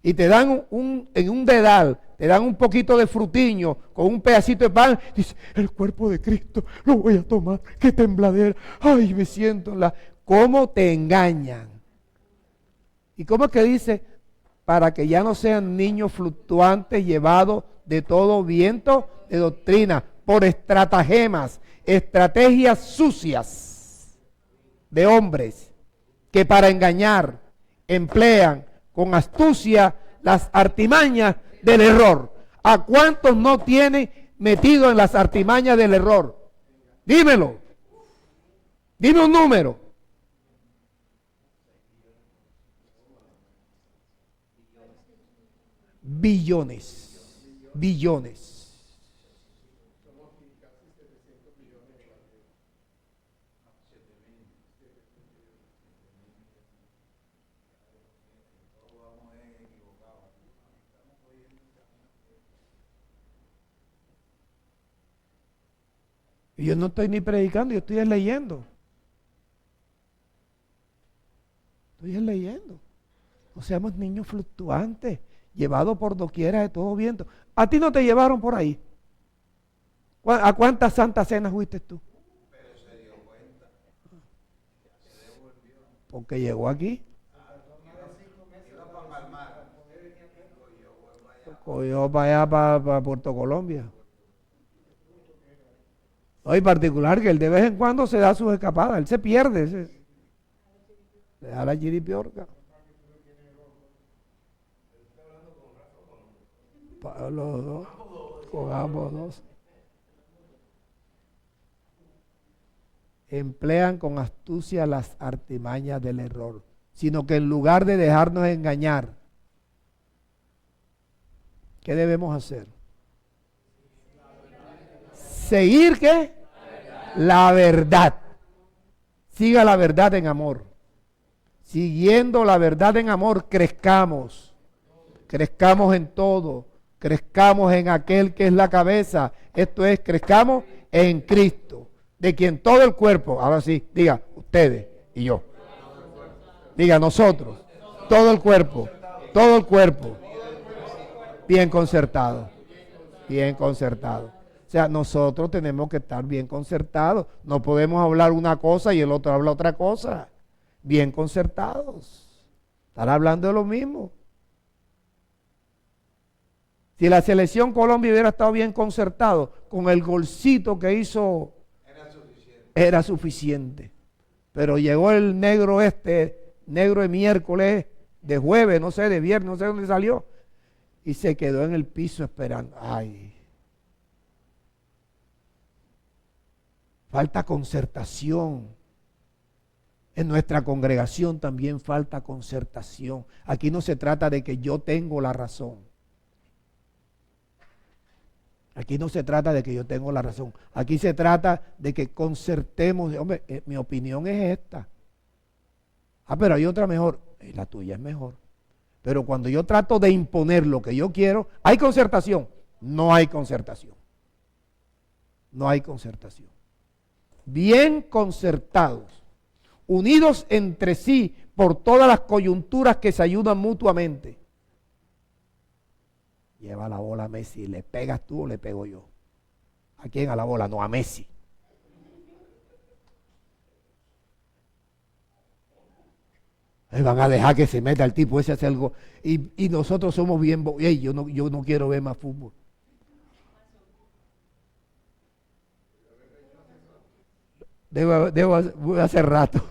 y te dan en un dedal, te dan un poquito de frutiño con un pedacito de pan, dice, el cuerpo de Cristo lo voy a tomar, qué tembladera, ay, me siento en la... ¿Cómo te engañan? ¿Y cómo es que dice? Para que ya no sean niños fluctuantes llevados de todo viento de doctrina, por estratagemas, estrategias sucias de hombres que para engañar emplean con astucia las artimañas del error. ¿A cuántos no tiene metido en las artimañas del error? Dímelo. Dime un número. Billones. Billones. Y yo no estoy ni predicando, yo estoy leyendo. Estoy leyendo. No seamos niños fluctuantes, llevados por doquiera de todo viento. ¿A ti no te llevaron por ahí? ¿A cuántas santas cenas fuiste tú? Pero se dio cuenta. Se devolvió. Porque llegó aquí. cogió para allá, para Puerto Colombia. No, en particular que él de vez en cuando se da sus escapadas, él se pierde, le da la chiripiorca. Para los dos, con ambos dos. Emplean con astucia las artimañas del error, sino que en lugar de dejarnos engañar, ¿qué debemos hacer? ¿Seguir qué? La verdad. Siga la verdad en amor. Siguiendo la verdad en amor, crezcamos. Crezcamos en todo. Crezcamos en aquel que es la cabeza. Esto es, crezcamos en Cristo, de quien todo el cuerpo, ahora sí, diga, ustedes y yo. Diga, nosotros, todo el cuerpo, bien concertado, bien concertado. O sea, nosotros tenemos que estar bien concertados. No podemos hablar una cosa y el otro habla otra cosa. Bien concertados. Estar hablando de lo mismo. Si la selección Colombia hubiera estado bien concertado, con el golcito que hizo, era suficiente. Pero llegó el negro negro de miércoles, de jueves, no sé, de viernes, no sé dónde salió, y se quedó en el piso esperando. Ay. Falta concertación. En nuestra congregación también falta concertación. Aquí no se trata de que yo tengo la razón. Aquí no se trata de que yo tengo la razón. Aquí se trata de que concertemos. Hombre, mi opinión es esta. Ah, pero hay otra mejor. La tuya es mejor. Pero cuando yo trato de imponer lo que yo quiero, ¿hay concertación? No hay concertación. No hay concertación. Bien concertados, unidos entre sí por todas las coyunturas que se ayudan mutuamente. Lleva la bola a Messi, ¿le pegas tú o le pego yo? ¿A quién? A la bola, no a Messi. Van a dejar que se meta el tipo ese a hacer algo. Y nosotros somos bien... Hey, yo no quiero ver más fútbol. Voy hace rato.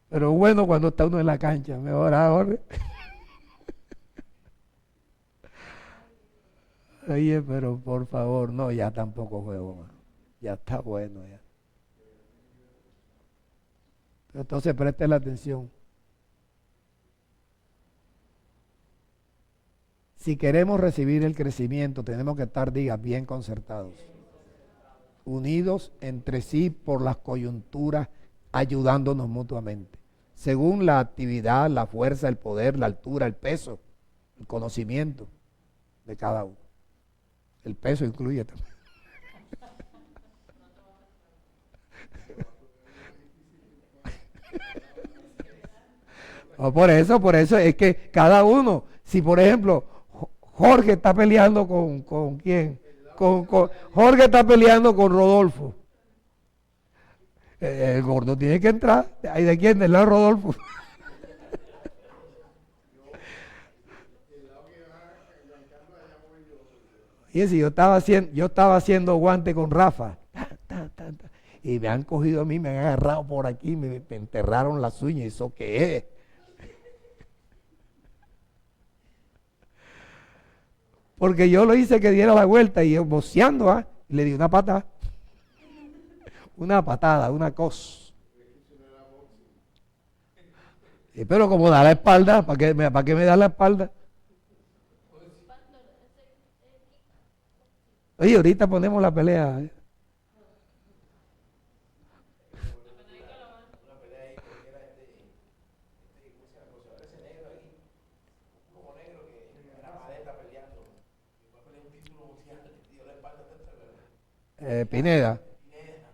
Pero bueno cuando está uno en la cancha, mejor ahora. Oye, pero por favor, no, ya tampoco juego más. Ya está bueno ya. Entonces presten la atención. Si queremos recibir el crecimiento, tenemos que estar, diga, bien concertados. Unidos entre sí por las coyunturas, ayudándonos mutuamente. Según la actividad, la fuerza, el poder, la altura, el peso, el conocimiento de cada uno. El peso incluye también. No, por eso es que cada uno, si por ejemplo Jorge está peleando con ¿quién? Jorge está peleando con Rodolfo. El gordo tiene que entrar. ¿Ahí de quién? Del lado de Rodolfo. Y si yo estaba haciendo guante con Rafa. Y me han cogido a mí, me han agarrado por aquí, me enterraron las uñas. ¿Eso qué es? Porque yo lo hice que diera la vuelta y yo boceando, le di una patada. Una patada, una cosa. Pero como da la espalda, ¿para qué me da la espalda? Oye, ahorita ponemos la pelea.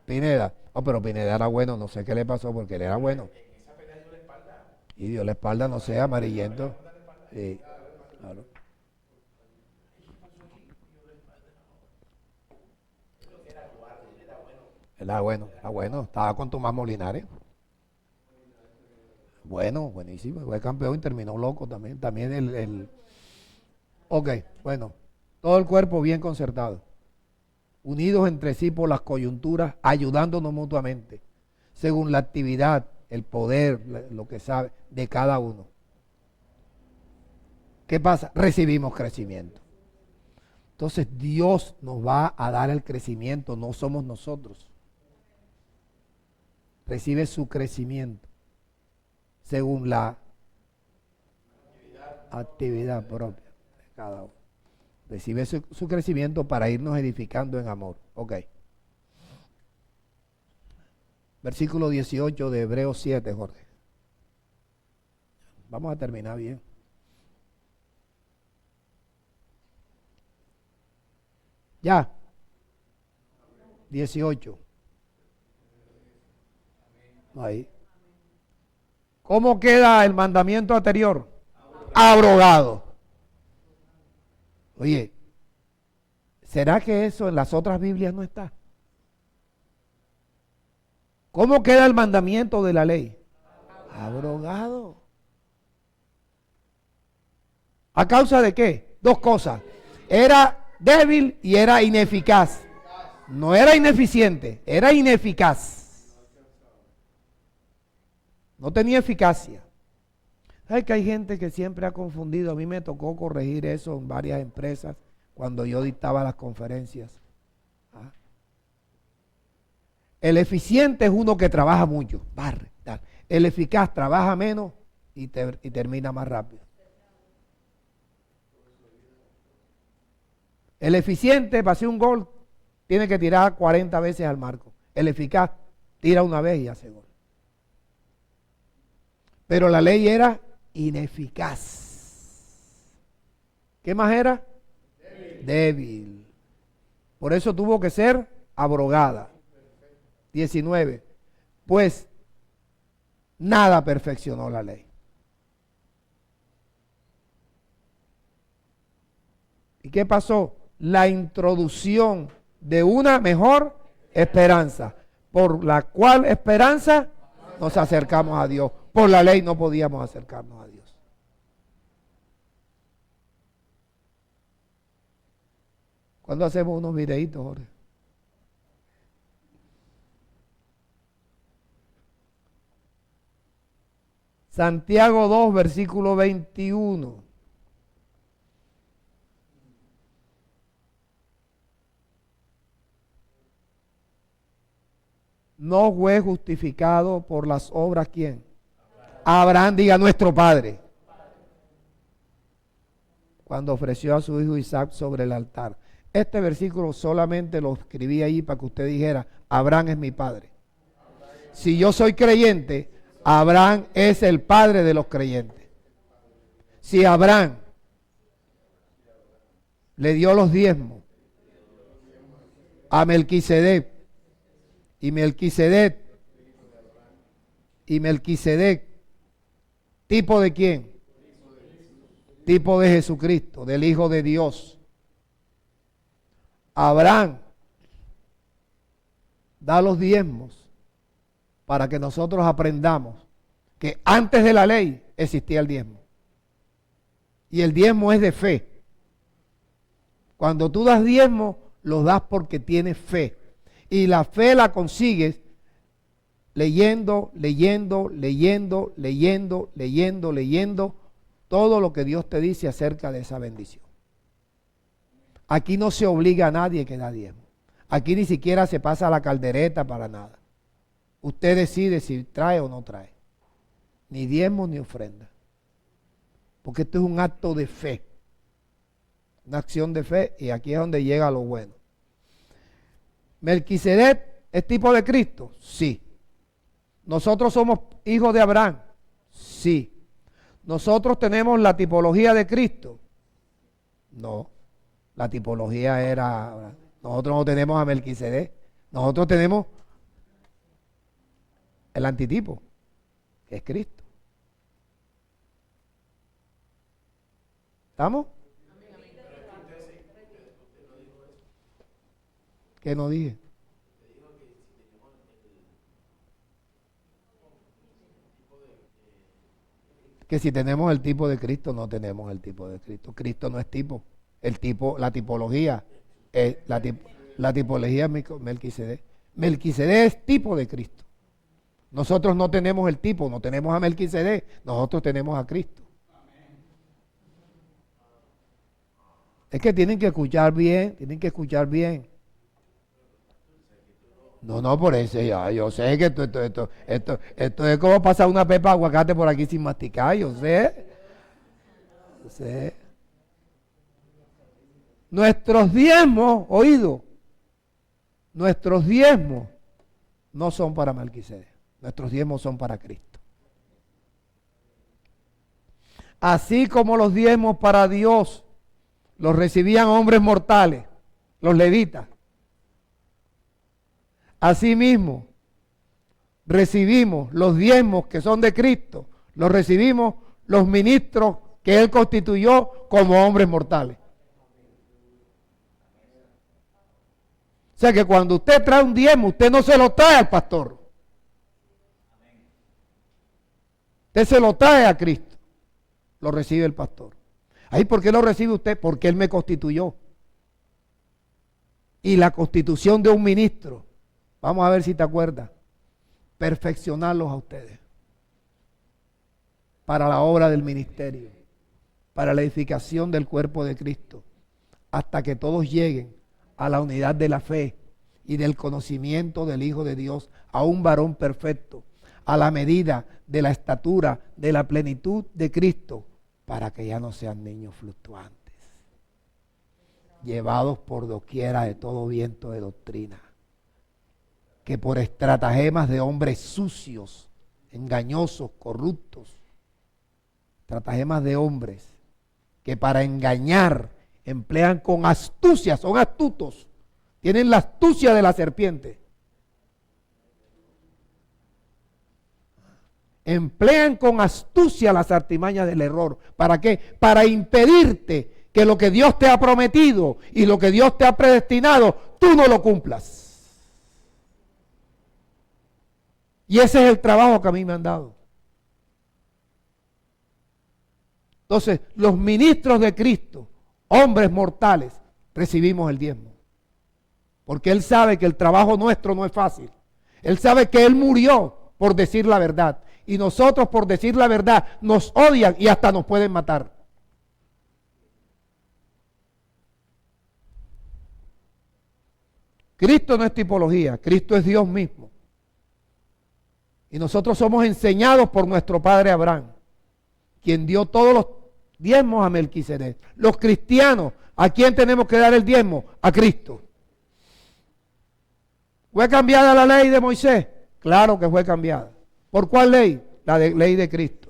Pineda. Oh, pero Pineda era bueno, no sé qué le pasó porque él era bueno. Y dio la espalda, no sé, amarillento. Sí, claro. Era bueno, estaba con Tomás Molinares. Bueno, buenísimo. Fue campeón y terminó loco también. También Ok, bueno. Todo el cuerpo bien concertado. Unidos entre sí por las coyunturas, ayudándonos mutuamente, según la actividad, el poder, lo que sabe de cada uno. ¿Qué pasa? Recibimos crecimiento. Entonces Dios nos va a dar el crecimiento, no somos nosotros. Recibe su crecimiento según la actividad propia de cada uno. Recibe su crecimiento para irnos edificando en amor. Ok. Versículo 18 de Hebreos 7, Jorge. Vamos a terminar bien. Ya. 18. Ahí. ¿Cómo queda el mandamiento anterior? Abrogado. Oye, ¿será que eso en las otras Biblias no está? ¿Cómo queda el mandamiento de la ley? Abrogado. ¿A causa de qué? Dos cosas. Era débil y era ineficaz. No era ineficiente, era ineficaz. No tenía eficacia. ¿Sabes que hay gente que siempre ha confundido? A mí me tocó corregir eso en varias empresas cuando yo dictaba las conferencias. ¿Ah? El eficiente es uno que trabaja mucho, barre, tal. El eficaz trabaja menos y termina más rápido. El eficiente para hacer un gol tiene que tirar 40 veces al marco. El eficaz tira una vez y hace gol. Pero la ley era ineficaz. ¿Qué más era? Débil. Por eso tuvo que ser abrogada. 19. Pues nada perfeccionó la ley. ¿Y qué pasó? La introducción de una mejor esperanza, por la cual esperanza nos acercamos a Dios. Por la ley no podíamos acercarnos a Dios. ¿Cuándo hacemos unos videitos, Jorge? Santiago 2, versículo 21. No fue justificado por las obras, ¿quién? Abraham, diga nuestro padre. Cuando ofreció a su hijo Isaac sobre el altar. Este versículo solamente lo escribí ahí para que usted dijera, Abraham es mi padre. Si yo soy creyente, Abraham es el padre de los creyentes. Si Abraham le dio los diezmos a Melquisedec, y Melquisedec, ¿tipo de quién? Tipo de Jesucristo, del Hijo de Dios. Abraham da los diezmos para que nosotros aprendamos que antes de la ley existía el diezmo. Y el diezmo es de fe. Cuando tú das diezmo, lo das porque tienes fe. Y la fe la consigues leyendo todo lo que Dios te dice acerca de esa bendición. Aquí no se obliga a nadie que da diezmo. Aquí ni siquiera se pasa la caldereta para nada. Usted decide si trae o no trae. Ni diezmo ni ofrenda. Porque esto es un acto de fe. Una acción de fe, y aquí es donde llega lo bueno. ¿Melquisedec es tipo de Cristo? Sí. ¿Nosotros somos hijos de Abraham? Sí. ¿Nosotros tenemos la tipología de Cristo? No. La tipología era... Nosotros no tenemos a Melquisedec. Nosotros tenemos el antitipo, que es Cristo. ¿Estamos? ¿Qué no dije? que si tenemos el tipo de Cristo, no tenemos el tipo de Cristo. Cristo no es tipo. El tipo, la tipología es la tipología es Melquisedec. Melquisedec es tipo de Cristo. Nosotros no tenemos el tipo, no tenemos a Melquisedec, nosotros tenemos a Cristo. Es que tienen que escuchar bien, No, por eso ya, yo sé que esto es como pasar una pepa de aguacate por aquí sin masticar, yo sé. Nuestros diezmos, nuestros diezmos no son para Melquisedec, nuestros diezmos son para Cristo. Así como los diezmos para Dios los recibían hombres mortales, los levitas. Asimismo, recibimos los diezmos que son de Cristo, los recibimos los ministros que Él constituyó como hombres mortales. O sea que cuando usted trae un diezmo, usted no se lo trae al pastor. Usted se lo trae a Cristo. Lo recibe el pastor. Ahí, ¿por qué lo recibe usted? Porque Él me constituyó. Y la constitución de un ministro, vamos a ver si te acuerdas, perfeccionarlos a ustedes para la obra del ministerio, para la edificación del cuerpo de Cristo, hasta que todos lleguen a la unidad de la fe y del conocimiento del Hijo de Dios, a un varón perfecto, a la medida de la estatura de la plenitud de Cristo, para que ya no sean niños fluctuantes, llevados por doquiera de todo viento de doctrina, que por estratagemas de hombres sucios, engañosos, corruptos, estratagemas de hombres que para engañar emplean con astucia, son astutos, tienen la astucia de la serpiente. Emplean con astucia las artimañas del error. ¿Para qué? Para impedirte que lo que Dios te ha prometido y lo que Dios te ha predestinado, tú no lo cumplas. Y ese es el trabajo que a mí me han dado. Entonces, los ministros de Cristo, hombres mortales, recibimos el diezmo. Porque Él sabe que el trabajo nuestro no es fácil. Él sabe que Él murió por decir la verdad. Y nosotros, por decir la verdad, nos odian y hasta nos pueden matar. Cristo no es tipología, Cristo es Dios mismo. Y nosotros somos enseñados por nuestro padre Abraham, quien dio todos los diezmos a Melquisedec. Los cristianos, ¿a quién tenemos que dar el diezmo? A Cristo. ¿Fue cambiada la ley de Moisés? Claro que fue cambiada. ¿Por cuál ley? La ley de Cristo.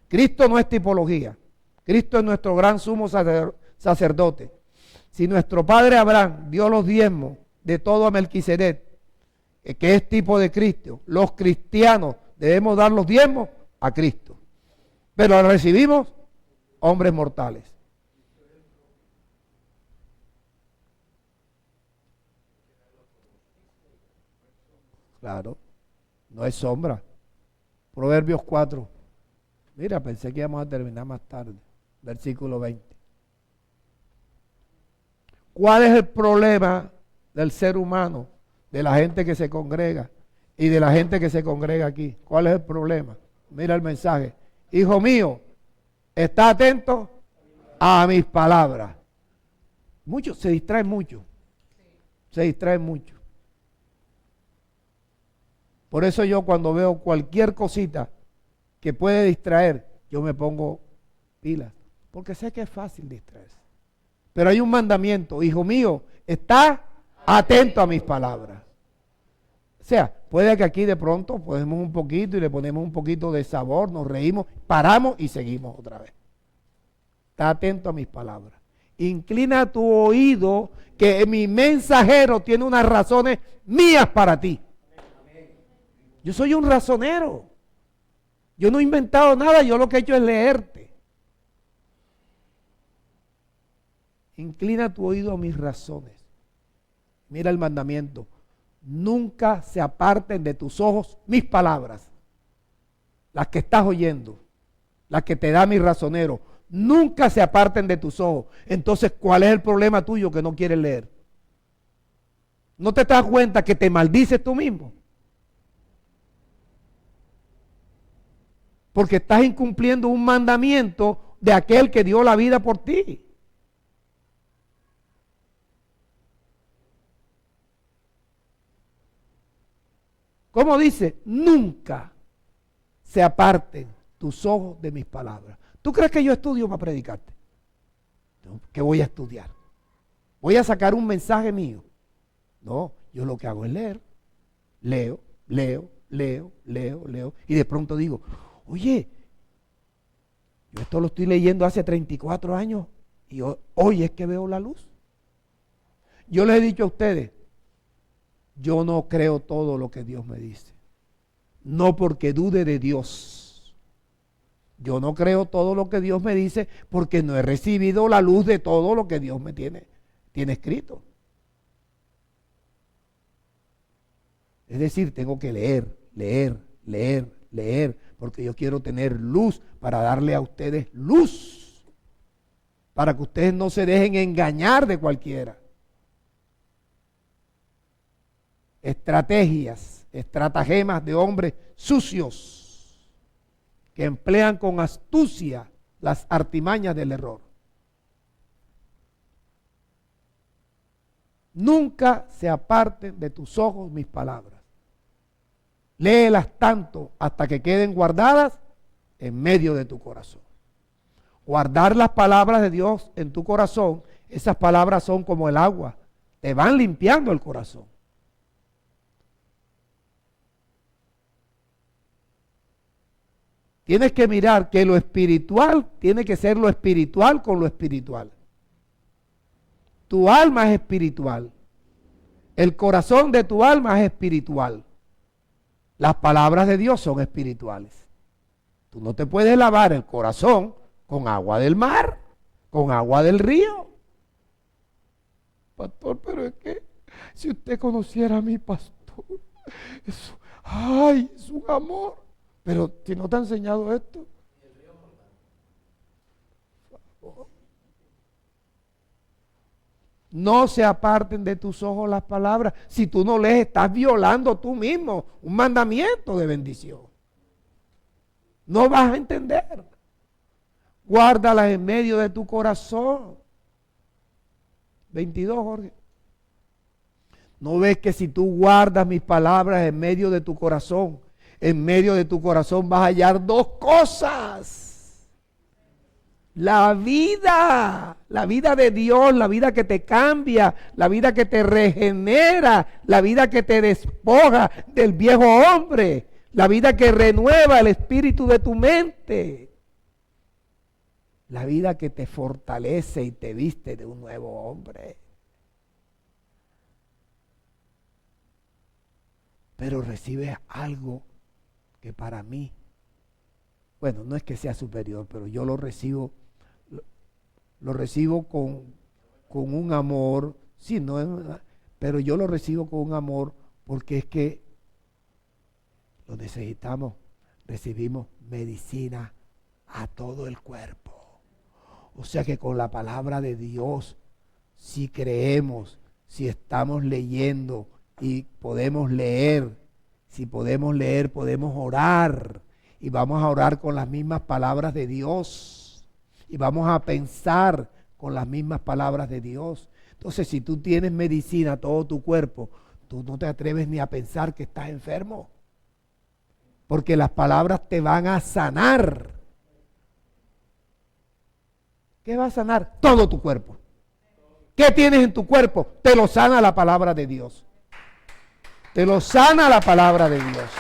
Cristo no es tipología. Cristo es nuestro gran sumo sacerdote. Si nuestro padre Abraham dio los diezmos de todo a Melquisedec, que es tipo de Cristo, los cristianos debemos dar los diezmos a Cristo. Pero recibimos hombres mortales. Claro, no es sombra. Proverbios 4. Mira, pensé que íbamos a terminar más tarde. Versículo 20. ¿Cuál es el problema del ser humano, de la gente que se congrega y de la gente que se congrega aquí? ¿Cuál es el problema? Mira el mensaje. Hijo mío, está atento a mis palabras. Muchos se distraen mucho. Se distraen mucho. Por eso yo cuando veo cualquier cosita que puede distraer, yo me pongo pilas. Porque sé que es fácil distraerse. Pero hay un mandamiento. Hijo mío, está atento a mis palabras. O sea, puede que aquí de pronto ponemos un poquito y le ponemos un poquito de sabor, nos reímos, paramos y seguimos otra vez. Está atento a mis palabras. Inclina tu oído, que mi mensajero tiene unas razones mías para ti. Yo soy un razonero. Yo no he inventado nada, yo lo que he hecho es leerte. Inclina tu oído a mis razones. Mira el mandamiento. Nunca se aparten de tus ojos mis palabras, las que estás oyendo. la que te da mi razonero, nunca se aparten de tus ojos. Entonces, ¿cuál es el problema tuyo que no quieres leer? ¿No te das cuenta que te maldices tú mismo? Porque estás incumpliendo un mandamiento de aquel que dio la vida por ti. ¿Cómo dice? Nunca se aparten tus ojos de mis palabras. ¿Tú crees que yo estudio para predicarte? No, ¿qué voy a estudiar? ¿Voy a sacar un mensaje mío? No, yo lo que hago es leer. Leo. Y de pronto digo, oye, yo esto lo estoy leyendo hace 34 años y hoy es que veo la luz. Yo les he dicho a ustedes, yo no creo todo lo que Dios me dice. No porque dude de Dios. Yo no creo todo lo que Dios me dice porque no he recibido la luz de todo lo que Dios me tiene escrito. Es decir, tengo que leer, porque yo quiero tener luz para darle a ustedes luz, para que ustedes no se dejen engañar de cualquiera. Estratagemas de hombres sucios que emplean con astucia las artimañas del error. Nunca se aparten de tus ojos mis palabras. Léelas tanto hasta que queden guardadas en medio de tu corazón. Guardar las palabras de Dios en tu corazón, esas palabras son como el agua, te van limpiando el corazón. Tienes que mirar que lo espiritual tiene que ser lo espiritual con lo espiritual. Tu alma es espiritual. El corazón de tu alma es espiritual. Las palabras de Dios son espirituales. Tú no te puedes lavar el corazón con agua del mar, con agua del río. Pastor, pero es que si usted conociera a mi pastor, es un amor. Pero si no te ha enseñado esto. No se aparten de tus ojos las palabras. Si tú no lees, estás violando tú mismo un mandamiento de bendición. No vas a entender. Guárdalas en medio de tu corazón. 22, Jorge. ¿No ves que si tú guardas mis palabras en medio de tu corazón vas a hallar dos cosas? La vida de Dios, la vida que te cambia, la vida que te regenera, la vida que te despoja del viejo hombre, la vida que renueva el espíritu de tu mente, la vida que te fortalece y te viste de un nuevo hombre. Pero recibes algo que para mí, bueno, no es que sea superior, pero yo lo recibo con un amor, sí, no es, pero yo lo recibo con un amor porque es que lo necesitamos, recibimos medicina a todo el cuerpo. O sea que con la palabra de Dios, si creemos, si estamos leyendo y podemos leer, si podemos leer, podemos orar. Y vamos a orar con las mismas palabras de Dios. Y vamos a pensar con las mismas palabras de Dios. Entonces, si tú tienes medicina a todo tu cuerpo, tú no te atreves ni a pensar que estás enfermo. Porque las palabras te van a sanar. ¿Qué va a sanar? Todo tu cuerpo. ¿Qué tienes en tu cuerpo? Te lo sana la palabra de Dios. Te lo sana la palabra de Dios.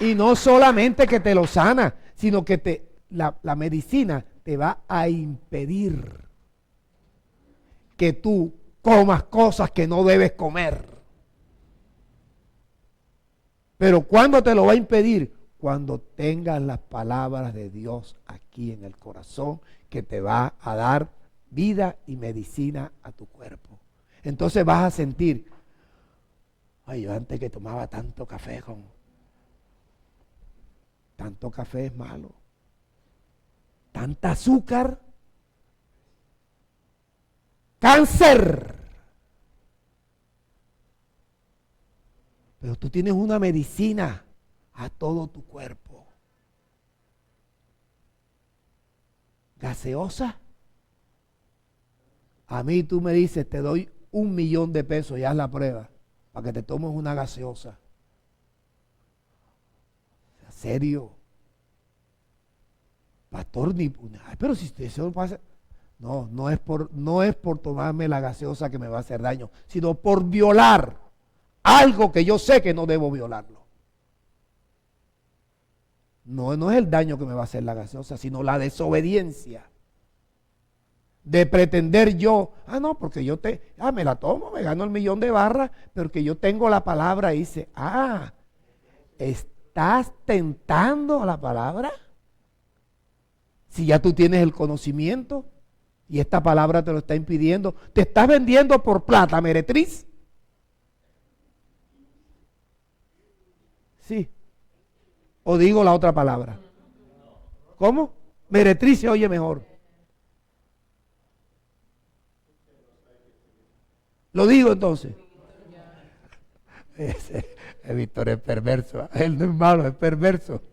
Y no solamente que te lo sana, sino que la medicina te va a impedir que tú comas cosas que no debes comer. Pero ¿cuándo te lo va a impedir? Cuando tengas las palabras de Dios aquí en el corazón, que te va a dar vida y medicina a tu cuerpo. Entonces vas a sentir, ay, yo antes que tomaba tanto café tanto café es malo. Tanta azúcar, cáncer. Pero tú tienes una medicina a todo tu cuerpo. Gaseosa. A mí tú me dices, te doy $1,000,000 y haz la prueba para que te tomes una gaseosa. ¿En serio? Pastor, ay, pero si eso pasa. No, no es por tomarme la gaseosa que me va a hacer daño, sino por violar algo que yo sé que no debo violarlo. No es el daño que me va a hacer la gaseosa, sino la desobediencia. De pretender yo, no, porque yo me la tomo, me gano el 1,000,000 de barras, pero que yo tengo la palabra y dice, ¿estás tentando a la palabra? Si ya tú tienes el conocimiento y esta palabra te lo está impidiendo, te estás vendiendo por plata, meretriz. Sí. O digo la otra palabra. ¿Cómo? Meretriz se oye mejor. Lo digo entonces. Víctor es perverso. Él no es malo, es perverso.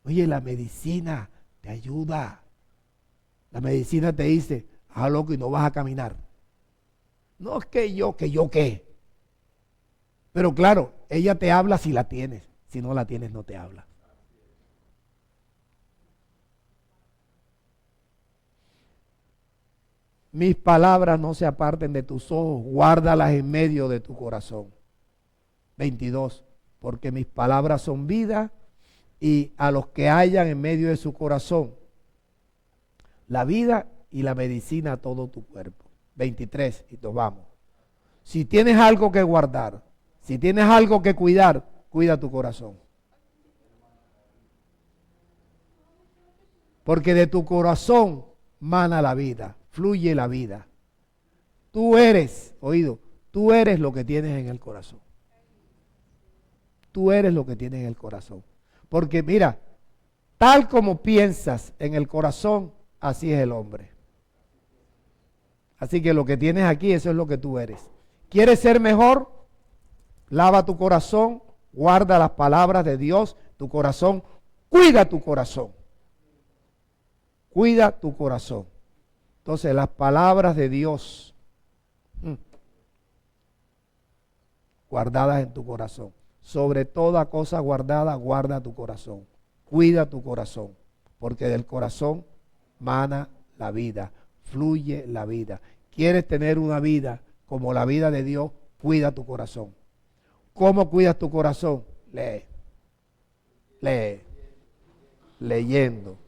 Oye, la medicina te ayuda. La medicina te dice, loco, y no vas a caminar. No es que yo qué. Pero claro, ella te habla si la tienes. Si no la tienes, no te habla. Mis palabras no se aparten de tus ojos, guárdalas en medio de tu corazón. 22. Porque mis palabras son vida y a los que hayan en medio de su corazón la vida y la medicina a todo tu cuerpo. 23. Y nos vamos. Si tienes algo que guardar, si tienes algo que cuidar, cuida tu corazón. Porque de tu corazón mana la vida, fluye la vida. Tú eres lo que tienes en el corazón. Tú eres lo que tienes en el corazón. Porque mira, tal como piensas en el corazón, así es el hombre. Así que lo que tienes aquí, eso es lo que tú eres. ¿Quieres ser mejor? Lava tu corazón, guarda las palabras de Dios, tu corazón, cuida tu corazón. Cuida tu corazón. Entonces, las palabras de Dios guardadas en tu corazón. Sobre toda cosa guardada, guarda tu corazón. Cuida tu corazón, porque del corazón mana la vida, fluye la vida. ¿Quieres tener una vida como la vida de Dios? Cuida tu corazón. ¿Cómo cuidas tu corazón? Lee. Leyendo.